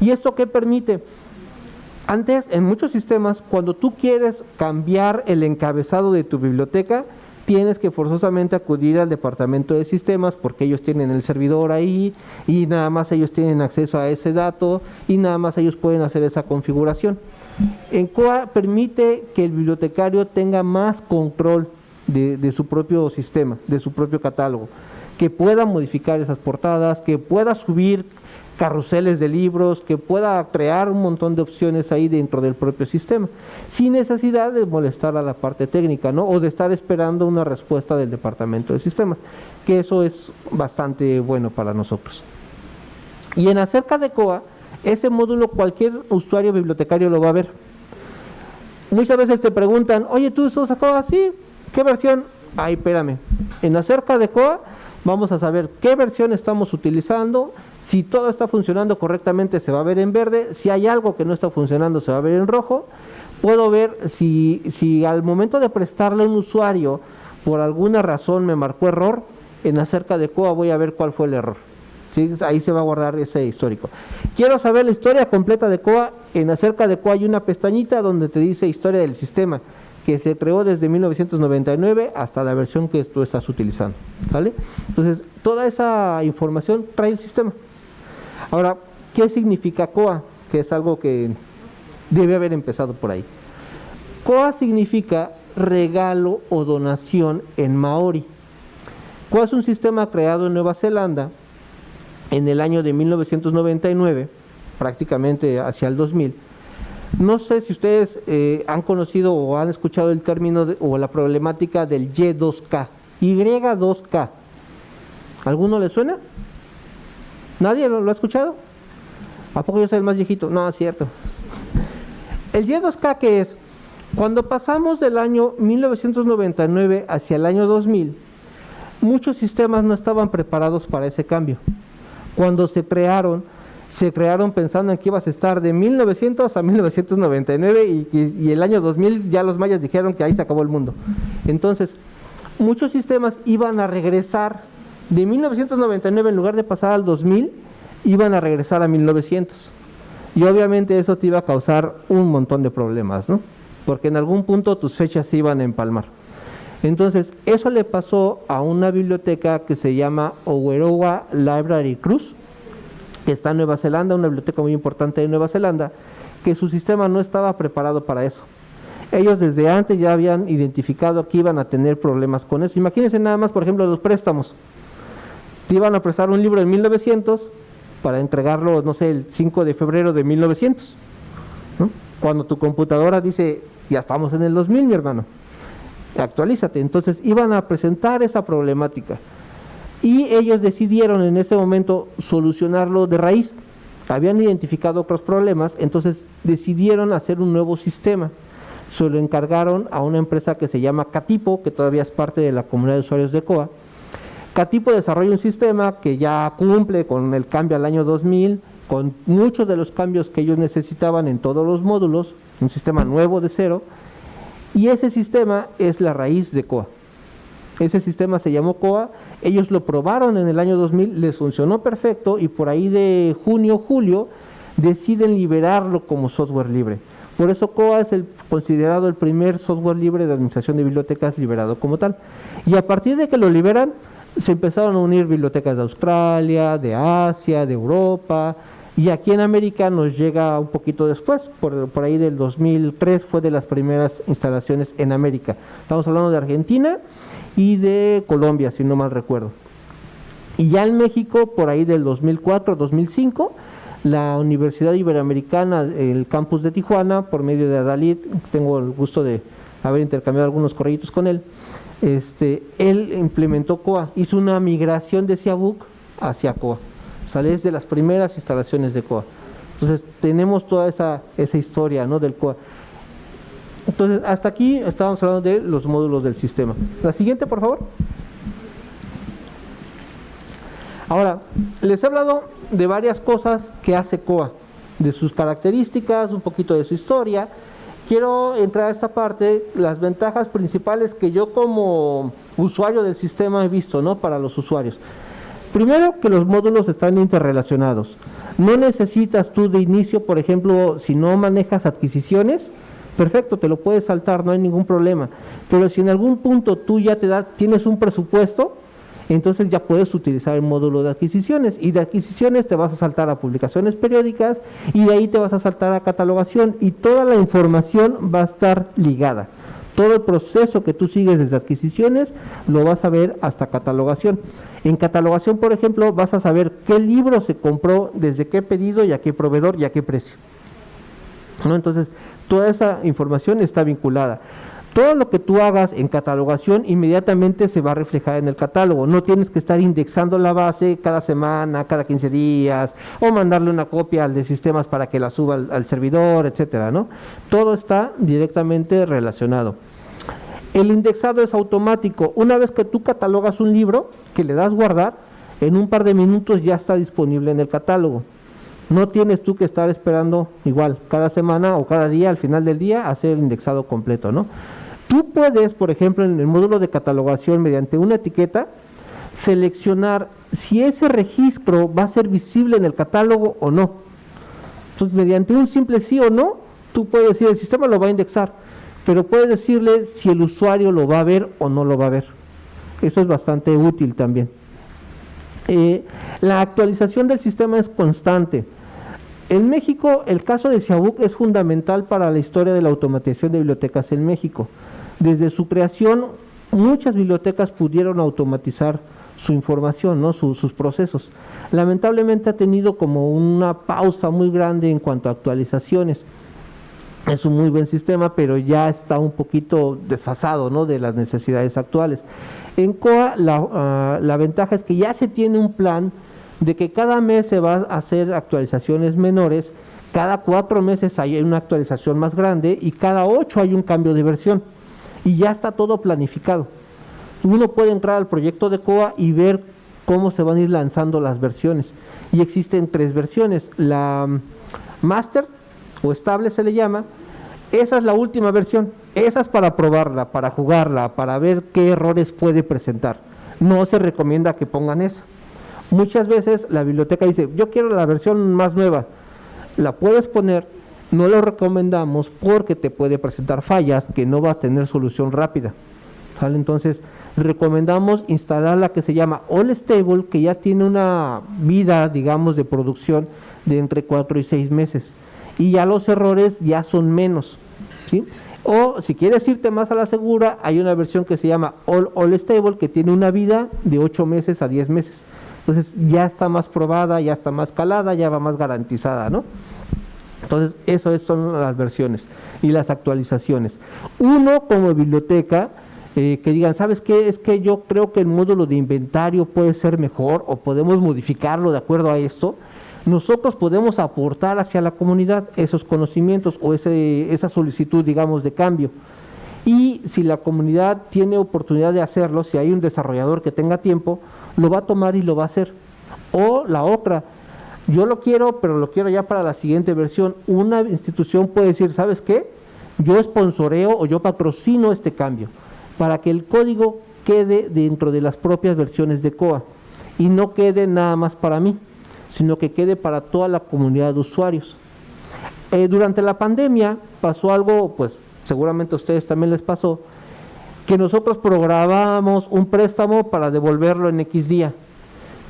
C: ¿Y esto qué permite? Antes, en muchos sistemas, cuando tú quieres cambiar el encabezado de tu biblioteca, tienes que forzosamente acudir al departamento de sistemas porque ellos tienen el servidor ahí y nada más ellos tienen acceso a ese dato y nada más ellos pueden hacer esa configuración. En COA permite que el bibliotecario tenga más control de su propio sistema, de su propio catálogo, que pueda modificar esas portadas, que pueda subir carruseles de libros, que pueda crear un montón de opciones ahí dentro del propio sistema, sin necesidad de molestar a la parte técnica, ¿no? O de estar esperando una respuesta del departamento de sistemas, que eso es bastante bueno para nosotros. Y en acerca de COA, ese módulo cualquier usuario bibliotecario lo va a ver. Muchas veces te preguntan, oye, ¿tú usas COA? Sí, ¿qué versión? Ay, espérame, en acerca de COA vamos a saber qué versión estamos utilizando, si todo está funcionando correctamente se va a ver en verde, si hay algo que no está funcionando se va a ver en rojo. Puedo ver si al momento de prestarle a un usuario por alguna razón me marcó error, en acerca de COA voy a ver cuál fue el error. ¿Sí? Ahí se va a guardar ese histórico. Quiero saber la historia completa de COA, en acerca de COA hay una pestañita donde te dice historia del sistema, que se creó desde 1999 hasta la versión que tú estás utilizando, ¿vale? Entonces, toda esa información trae el sistema. Ahora, ¿qué significa COA? Que es algo que debe haber empezado por ahí. COA significa regalo o donación en maori. COA es un sistema creado en Nueva Zelanda en el año de 1999, prácticamente hacia el 2000. No sé si ustedes han conocido o han escuchado el término o la problemática del Y2K, Y2K. ¿Alguno le suena? ¿Nadie lo ha escuchado? ¿A poco yo soy el más viejito? No, es cierto. El Y2K, ¿qué es? Cuando pasamos del año 1999 hacia el año 2000, muchos sistemas no estaban preparados para ese cambio. Cuando se crearon pensando en que ibas a estar de 1900 a 1999 y el año 2000 ya los mayas dijeron que ahí se acabó el mundo. Entonces, muchos sistemas iban a regresar de 1999, en lugar de pasar al 2000, iban a regresar a 1900. Y obviamente eso te iba a causar un montón de problemas, ¿no? Porque en algún punto tus fechas se iban a empalmar. Entonces, eso le pasó a una biblioteca que se llama Owerowa Library Cruise, que está en Nueva Zelanda, una biblioteca muy importante de Nueva Zelanda, que su sistema no estaba preparado para eso. Ellos desde antes ya habían identificado que iban a tener problemas con eso. Imagínense nada más, por ejemplo, los préstamos. Te iban a prestar un libro en 1900 para entregarlo, no sé, el 5 de febrero de 1900, ¿no? Cuando tu computadora dice, ya estamos en el 2000, mi hermano, actualízate. Entonces iban a presentar esa problemática. Y ellos decidieron en ese momento solucionarlo de raíz. Habían identificado otros problemas, entonces decidieron hacer un nuevo sistema. Se lo encargaron a una empresa que se llama Catipo, que todavía es parte de la comunidad de usuarios de COA. Catipo desarrolla un sistema que ya cumple con el cambio al año 2000, con muchos de los cambios que ellos necesitaban en todos los módulos, un sistema nuevo de cero, y ese sistema es la raíz de COA. Ese sistema se llamó COA, ellos lo probaron en el año 2000, les funcionó perfecto y por ahí de junio, julio, deciden liberarlo como software libre. Por eso COA es considerado el primer software libre de administración de bibliotecas liberado como tal. Y a partir de que lo liberan, se empezaron a unir bibliotecas de Australia, de Asia, de Europa, y aquí en América nos llega un poquito después, por ahí del 2003 fue de las primeras instalaciones en América. Estamos hablando de Argentina y de Colombia, si no mal recuerdo. Y ya en México, por ahí del 2004-2005, la Universidad Iberoamericana, el campus de Tijuana, por medio de Adalid, tengo el gusto de haber intercambiado algunos correitos con él, él implementó COA, hizo una migración de Ciabuc hacia COA. Sale de las primeras instalaciones de COA. Entonces tenemos toda esa historia, ¿no?, del COA. Entonces hasta aquí estábamos hablando de los módulos del sistema. La siguiente, por favor. Ahora, les he hablado de varias cosas que hace COA, de sus características, un poquito de su historia. Quiero entrar a esta parte, las ventajas principales que yo como usuario del sistema he visto, ¿no?, para los usuarios. Primero, que los módulos están interrelacionados. No necesitas tú de inicio, por ejemplo, si no manejas adquisiciones, perfecto, te lo puedes saltar, no hay ningún problema. Pero si en algún punto tú ya tienes un presupuesto, entonces ya puedes utilizar el módulo de adquisiciones, y de adquisiciones te vas a saltar a publicaciones periódicas, y de ahí te vas a saltar a catalogación, y toda la información va a estar ligada. Todo el proceso que tú sigues desde adquisiciones lo vas a ver hasta catalogación. En catalogación, por ejemplo, vas a saber qué libro se compró, desde qué pedido y a qué proveedor y a qué precio, ¿no? Entonces, toda esa información está vinculada. Todo lo que tú hagas en catalogación inmediatamente se va a reflejar en el catálogo. No tienes que estar indexando la base cada semana, cada 15 días, o mandarle una copia al de sistemas para que la suba al servidor, etcétera, ¿no? Todo está directamente relacionado. El indexado es automático. Una vez que tú catalogas un libro, que le das guardar, en un par de minutos ya está disponible en el catálogo. No tienes tú que estar esperando igual cada semana o cada día, al final del día, hacer el indexado completo, ¿no? Tú puedes, por ejemplo, en el módulo de catalogación, mediante una etiqueta, seleccionar si ese registro va a ser visible en el catálogo o no. Entonces, mediante un simple sí o no, tú puedes decir, el sistema lo va a indexar, pero puedes decirle si el usuario lo va a ver o no lo va a ver. Eso es bastante útil también. La actualización del sistema es constante. En México, el caso de Ciabuc es fundamental para la historia de la automatización de bibliotecas en México. Desde su creación, muchas bibliotecas pudieron automatizar su información, ¿no?, sus procesos. Lamentablemente ha tenido como una pausa muy grande en cuanto a actualizaciones. Es un muy buen sistema, pero ya está un poquito desfasado, ¿no?, de las necesidades actuales. En COA la ventaja es que ya se tiene un plan de que cada mes se va a hacer actualizaciones menores, cada 4 meses hay una actualización más grande y cada 8 hay un cambio de versión, y ya está todo planificado. Uno puede entrar al proyecto de COA y ver cómo se van a ir lanzando las versiones, y existen 3 versiones. La Master o estable se le llama. Esa es la última versión, esa es para probarla, para jugarla, para ver qué errores puede presentar. No se recomienda que pongan esa. Muchas veces la biblioteca dice, yo quiero la versión más nueva. La puedes poner, no lo recomendamos porque te puede presentar fallas que no va a tener solución rápida, ¿sale? Entonces recomendamos instalar la que se llama All Stable, que ya tiene una vida, digamos, de producción de entre 4 y 6 meses. Y ya los errores ya son menos, ¿sí? O si quieres irte más a la segura, hay una versión que se llama All Stable, que tiene una vida de 8 meses a 10 meses. Entonces ya está más probada, ya está más calada, ya va más garantizada, ¿no? Entonces eso son las versiones y las actualizaciones. Uno como biblioteca, que digan, ¿sabes qué? Es que yo creo que el módulo de inventario puede ser mejor o podemos modificarlo de acuerdo a esto. Nosotros podemos aportar hacia la comunidad esos conocimientos o esa solicitud, digamos, de cambio. Y si la comunidad tiene oportunidad de hacerlo, si hay un desarrollador que tenga tiempo, lo va a tomar y lo va a hacer. O la otra, yo lo quiero, pero lo quiero ya para la siguiente versión. Una institución puede decir, ¿sabes qué? Yo sponsoreo o yo patrocino este cambio para que el código quede dentro de las propias versiones de COA y no quede nada más para mí, sino que quede para toda la comunidad de usuarios. Durante la pandemia pasó algo, pues seguramente a ustedes también les pasó, que nosotros programábamos un préstamo para devolverlo en X día,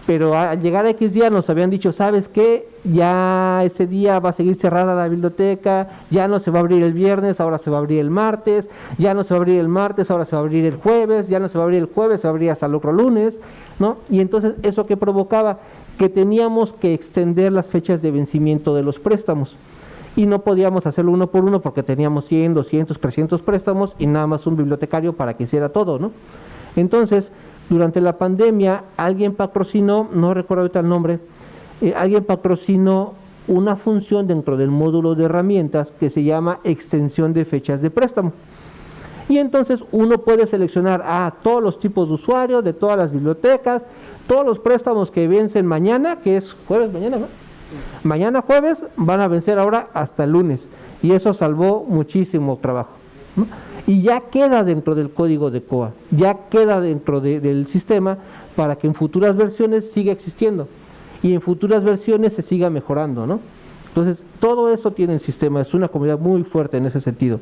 C: pero al llegar a X día nos habían dicho, ¿sabes qué? Ya ese día va a seguir cerrada la biblioteca, ya no se va a abrir el viernes, ahora se va a abrir el martes, ya no se va a abrir el martes, ahora se va a abrir el jueves, ya no se va a abrir el jueves, se va a abrir hasta el otro lunes, ¿no? Y entonces, ¿eso qué provocaba? Que teníamos que extender las fechas de vencimiento de los préstamos. Y no podíamos hacerlo uno por uno porque teníamos 100, 200, 300 préstamos y nada más un bibliotecario para que hiciera todo, ¿no? Entonces, durante la pandemia, alguien patrocinó, no recuerdo ahorita el nombre, alguien patrocinó una función dentro del módulo de herramientas que se llama extensión de fechas de préstamo. Y entonces uno puede seleccionar a todos los tipos de usuarios de todas las bibliotecas, todos los préstamos que vencen mañana, que es jueves mañana, ¿no? Mañana jueves van a vencer ahora hasta el lunes, y eso salvó muchísimo trabajo, ¿no? Y ya queda dentro del código de COA, ya queda dentro del sistema para que en futuras versiones siga existiendo y en futuras versiones se siga mejorando, ¿no? Entonces, todo eso tiene el sistema, es una comunidad muy fuerte en ese sentido.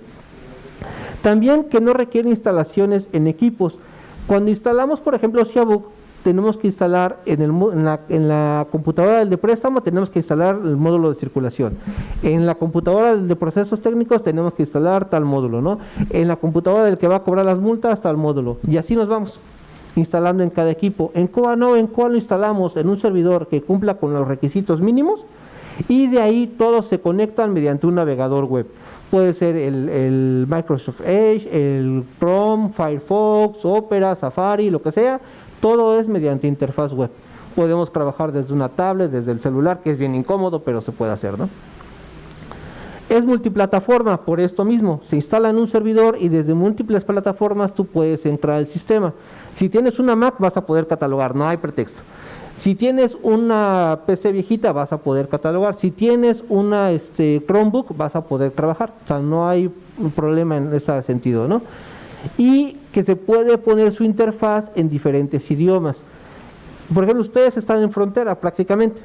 C: También que no requiere instalaciones en equipos. Cuando instalamos, por ejemplo, Xiaobook, tenemos que instalar en la computadora del de préstamo, tenemos que instalar el módulo de circulación. En la computadora del de procesos técnicos tenemos que instalar tal módulo, ¿no? En la computadora del que va a cobrar las multas tal módulo. Y así nos vamos instalando en cada equipo. En COA no, en COA lo instalamos en un servidor que cumpla con los requisitos mínimos y de ahí todos se conectan mediante un navegador web. Puede ser el Microsoft Edge, el Chrome, Firefox, Opera, Safari, lo que sea. Todo es mediante interfaz web. Podemos trabajar desde una tablet, desde el celular, que es bien incómodo, pero se puede hacer, ¿no? Es multiplataforma, por esto mismo. Se instala en un servidor y desde múltiples plataformas tú puedes entrar al sistema. Si tienes una Mac vas a poder catalogar, no hay pretexto. Si tienes una PC viejita vas a poder catalogar. Si tienes una Chromebook vas a poder trabajar. O sea, no hay un problema en ese sentido, ¿no? Y que se puede poner su interfaz en diferentes idiomas. Por ejemplo, ustedes están en frontera prácticamente.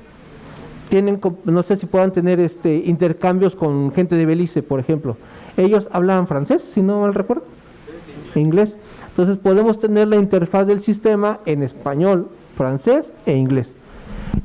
C: Tienen, no sé si puedan tener intercambios con gente de Belice, por ejemplo. Ellos hablan francés, si no mal recuerdo, inglés. Entonces podemos tener la interfaz del sistema en español, francés e inglés.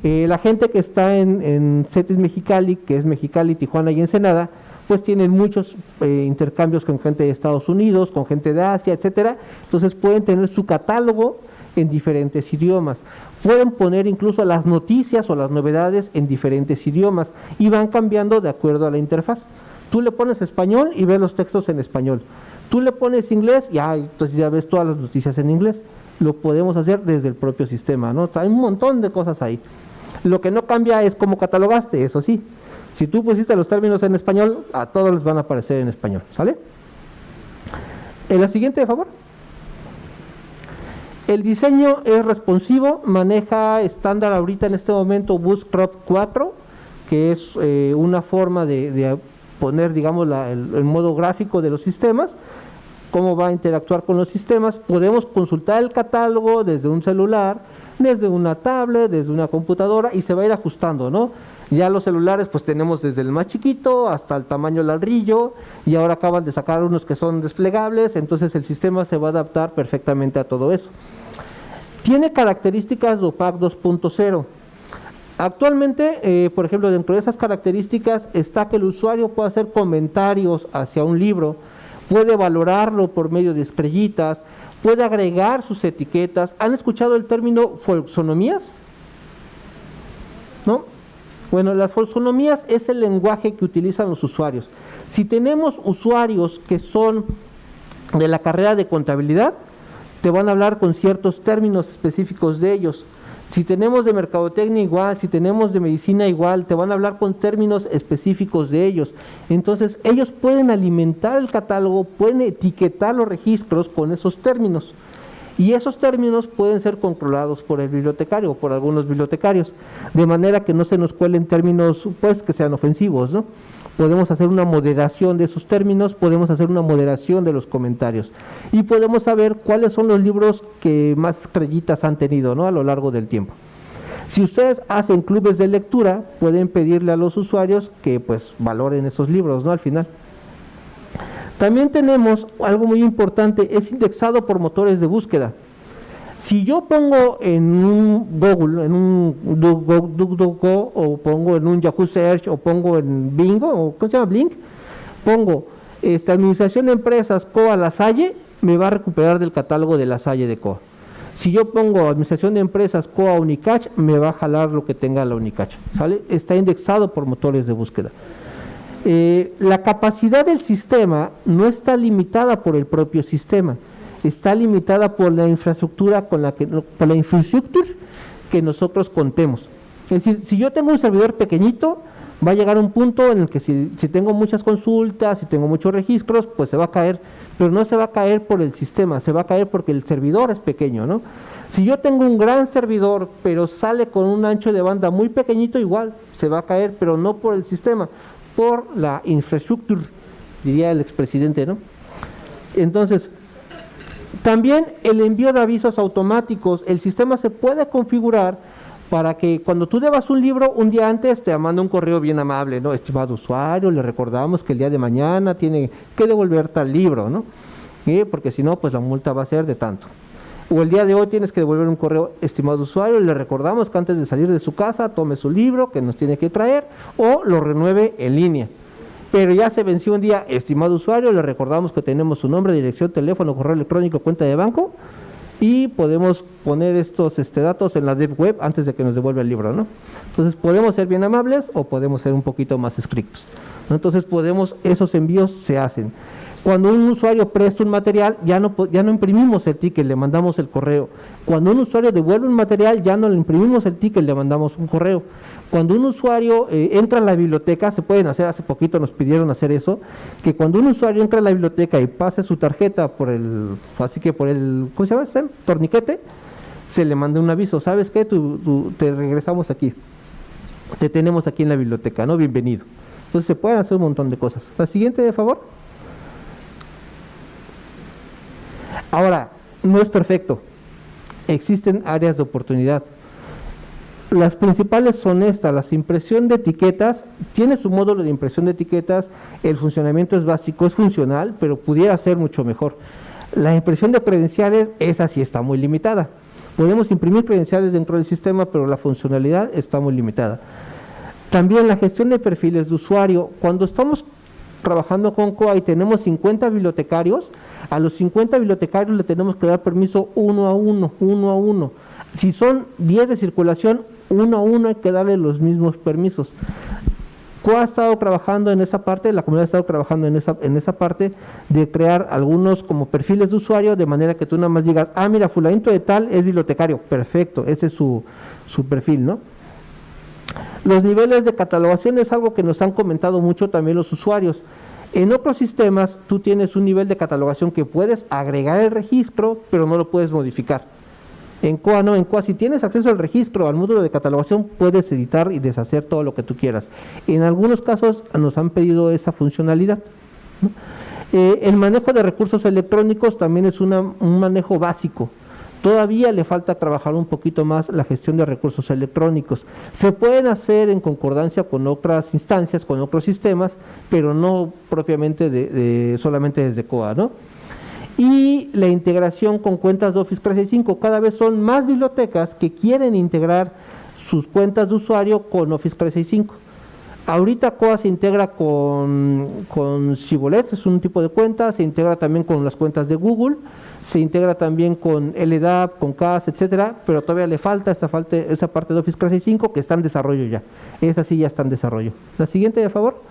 C: La gente que está en CETIS Mexicali, que es Mexicali, Tijuana y Ensenada, pues tienen muchos intercambios con gente de Estados Unidos, con gente de Asia, etcétera. Entonces pueden tener su catálogo en diferentes idiomas. Pueden poner incluso las noticias o las novedades en diferentes idiomas y van cambiando de acuerdo a la interfaz. Tú le pones español y ves los textos en español. Tú le pones inglés y entonces ya ves todas las noticias en inglés. Lo podemos hacer desde el propio sistema, ¿no? O sea, hay un montón de cosas ahí. Lo que no cambia es cómo catalogaste, eso sí. Si tú pusiste los términos en español, a todos les van a aparecer en español, ¿sale? En la siguiente, por favor. El diseño es responsivo, maneja estándar ahorita en este momento Bootstrap 4, que es una forma de poner, digamos, el modo gráfico de los sistemas, cómo va a interactuar con los sistemas. Podemos consultar el catálogo desde un celular, desde una tablet, desde una computadora y se va a ir ajustando, ¿no? Ya los celulares pues tenemos desde el más chiquito hasta el tamaño ladrillo y ahora acaban de sacar unos que son desplegables, entonces el sistema se va a adaptar perfectamente a todo eso. Tiene características de OPAC 2.0. Actualmente, por ejemplo, dentro de esas características está que el usuario puede hacer comentarios hacia un libro, puede valorarlo por medio de estrellitas, puede agregar sus etiquetas. ¿Han escuchado el término folksonomías? ¿No? Bueno, las folksonomías es el lenguaje que utilizan los usuarios. Si tenemos usuarios que son de la carrera de contabilidad, te van a hablar con ciertos términos específicos de ellos. Si tenemos de mercadotecnia igual, si tenemos de medicina igual, te van a hablar con términos específicos de ellos. Entonces, ellos pueden alimentar el catálogo, pueden etiquetar los registros con esos términos. Y esos términos pueden ser controlados por el bibliotecario o por algunos bibliotecarios, de manera que no se nos cuelen términos pues que sean ofensivos, ¿no? Podemos hacer una moderación de esos términos, podemos hacer una moderación de los comentarios y podemos saber cuáles son los libros que más estrellitas han tenido, ¿no? A lo largo del tiempo. Si ustedes hacen clubes de lectura, pueden pedirle a los usuarios que pues valoren esos libros, ¿no? Al final. También tenemos algo muy importante, es indexado por motores de búsqueda. Si yo pongo en un Google, en un DuckDuckGo, o pongo en un Yahoo Search, o pongo en Bingo, o ¿cómo se llama? Blink, pongo Administración de Empresas COA La Salle, me va a recuperar del catálogo de La Salle de COA. Si yo pongo Administración de Empresas COA Unicach, me va a jalar lo que tenga la Unicach, ¿sale? Está indexado por motores de búsqueda. La capacidad del sistema no está limitada por el propio sistema, está limitada por la infraestructura por la infraestructura que nosotros contemos. Es decir, si yo tengo un servidor pequeñito, va a llegar un punto en el que si tengo muchas consultas, si tengo muchos registros, pues se va a caer, pero no se va a caer por el sistema, se va a caer porque el servidor es pequeño, ¿no? Si yo tengo un gran servidor, pero sale con un ancho de banda muy pequeñito, igual se va a caer, pero no por el sistema, por la infraestructura, diría el expresidente, ¿no? Entonces, también el envío de avisos automáticos, el sistema se puede configurar para que cuando tú debas un libro, un día antes te manda un correo bien amable, ¿no? Estimado usuario, le recordamos que el día de mañana tiene que devolver tal libro, ¿no? Porque si no, pues la multa va a ser de tanto. O el día de hoy tienes que devolver un correo, estimado usuario, le recordamos que antes de salir de su casa tome su libro que nos tiene que traer, o lo renueve en línea. Pero ya se venció un día, estimado usuario, le recordamos que tenemos su nombre, dirección, teléfono, correo electrónico, cuenta de banco, y podemos poner estos datos en la dev web antes de que nos devuelva el libro, ¿no? Entonces podemos ser bien amables o podemos ser un poquito más estrictos, ¿no? Entonces esos envíos se hacen. Cuando un usuario presta un material, ya no imprimimos el ticket, le mandamos el correo. Cuando un usuario devuelve un material, ya no le imprimimos el ticket, le mandamos un correo. Cuando un usuario entra a la biblioteca, se pueden hacer, hace poquito nos pidieron hacer eso, que cuando un usuario entra a la biblioteca y pase su tarjeta por el ¿cómo se llama? Torniquete, se le manda un aviso, ¿sabes qué? Te regresamos aquí, te tenemos aquí en la biblioteca, ¿no? Bienvenido. Entonces se pueden hacer un montón de cosas. La siguiente, de favor. Ahora, no es perfecto, existen áreas de oportunidad. Las principales son estas: la impresión de etiquetas, tiene su módulo de impresión de etiquetas, el funcionamiento es básico, es funcional, pero pudiera ser mucho mejor. La impresión de credenciales, esa sí está muy limitada. Podemos imprimir credenciales dentro del sistema, pero la funcionalidad está muy limitada. También la gestión de perfiles de usuario, cuando estamos trabajando con COA y tenemos 50 bibliotecarios, a los 50 bibliotecarios le tenemos que dar permiso uno a uno. Si son 10 de circulación, uno a uno hay que darle los mismos permisos. COA ha estado trabajando en esa parte, la comunidad ha estado trabajando en esa parte de crear algunos como perfiles de usuario, de manera que tú nada más digas, mira, fulanito de tal es bibliotecario, perfecto, ese es su perfil, ¿no? Los niveles de catalogación es algo que nos han comentado mucho también los usuarios. En otros sistemas tú tienes un nivel de catalogación que puedes agregar el registro, pero no lo puedes modificar. En COA no, en COA si tienes acceso al registro, al módulo de catalogación, puedes editar y deshacer todo lo que tú quieras. En algunos casos nos han pedido esa funcionalidad, ¿no? El manejo de recursos electrónicos también es un manejo básico. Todavía le falta trabajar un poquito más la gestión de recursos electrónicos. Se pueden hacer en concordancia con otras instancias, con otros sistemas, pero no propiamente solamente desde COA, ¿no? Y la integración con cuentas de Office 365. Cada vez son más bibliotecas que quieren integrar sus cuentas de usuario con Office 365. Ahorita COA se integra con Shibboleth, es un tipo de cuenta, se integra también con las cuentas de Google, se integra también con LDAP, con CAS, etcétera, pero todavía le falta esa parte de Office 365 que está en desarrollo ya. Esa sí ya está en desarrollo. La siguiente, de favor.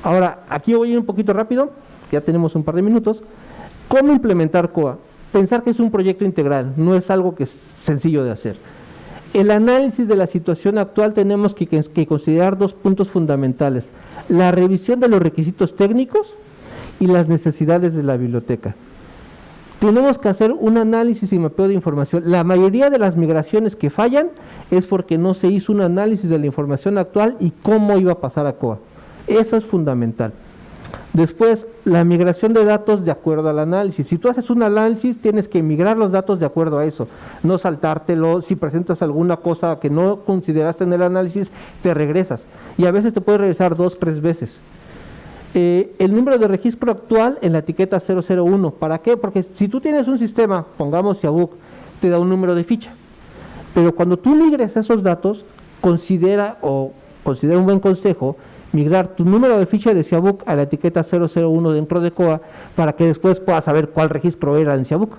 C: Ahora, aquí voy a ir un poquito rápido, ya tenemos un par de minutos. ¿Cómo implementar COA? Pensar que es un proyecto integral, no es algo que es sencillo de hacer. El análisis de la situación actual tenemos que considerar dos puntos fundamentales: la revisión de los requisitos técnicos y las necesidades de la biblioteca. Tenemos que hacer un análisis y mapeo de información. La mayoría de las migraciones que fallan es porque no se hizo un análisis de la información actual y cómo iba a pasar a COA. Eso es fundamental. Después, la migración de datos de acuerdo al análisis. Si tú haces un análisis, tienes que migrar los datos de acuerdo a eso, no saltártelo. Si presentas alguna cosa que no consideraste en el análisis, te regresas. Y a veces te puedes regresar 2 o 3 veces. el número de registro actual en la etiqueta 001. ¿Para qué? Porque si tú tienes un sistema, pongamos Ciabuc, te da un número de ficha. Pero cuando tú migres esos datos, considera un buen consejo migrar tu número de ficha de Ciabuc a la etiqueta 001 dentro de COA para que después puedas saber cuál registro era en Ciabuc.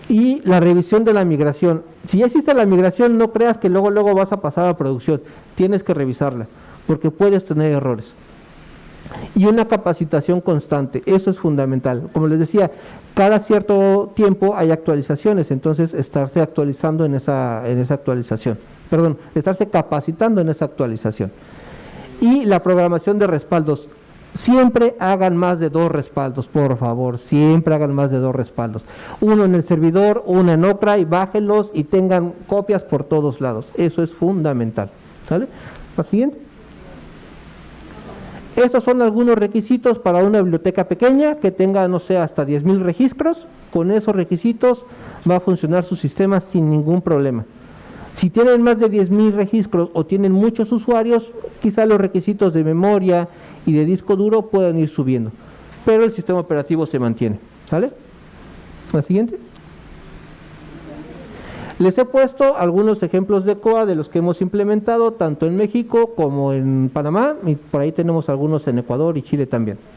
C: Y la revisión de la migración. Si ya existe la migración, no creas que luego vas a pasar a producción. Tienes que revisarla, porque puedes tener errores. Y una capacitación constante, eso es fundamental. Como les decía, cada cierto tiempo hay actualizaciones, entonces estarse actualizando en esa actualización. Perdón, estarse capacitando en esa actualización. Y la programación de respaldos. Siempre hagan más de 2 respaldos, por favor, siempre hagan más de 2 respaldos. Uno en el servidor, uno en Okra, y bájenlos y tengan copias por todos lados. Eso es fundamental. ¿Sale? La siguiente. Esos son algunos requisitos para una biblioteca pequeña que tenga, no sé, hasta 10,000 registros. Con esos requisitos va a funcionar su sistema sin ningún problema. Si tienen más de 10,000 registros o tienen muchos usuarios, quizá los requisitos de memoria y de disco duro puedan ir subiendo, pero el sistema operativo se mantiene. ¿Sale? La siguiente. Les he puesto algunos ejemplos de COA de los que hemos implementado tanto en México como en Panamá, y por ahí tenemos algunos en Ecuador y Chile también.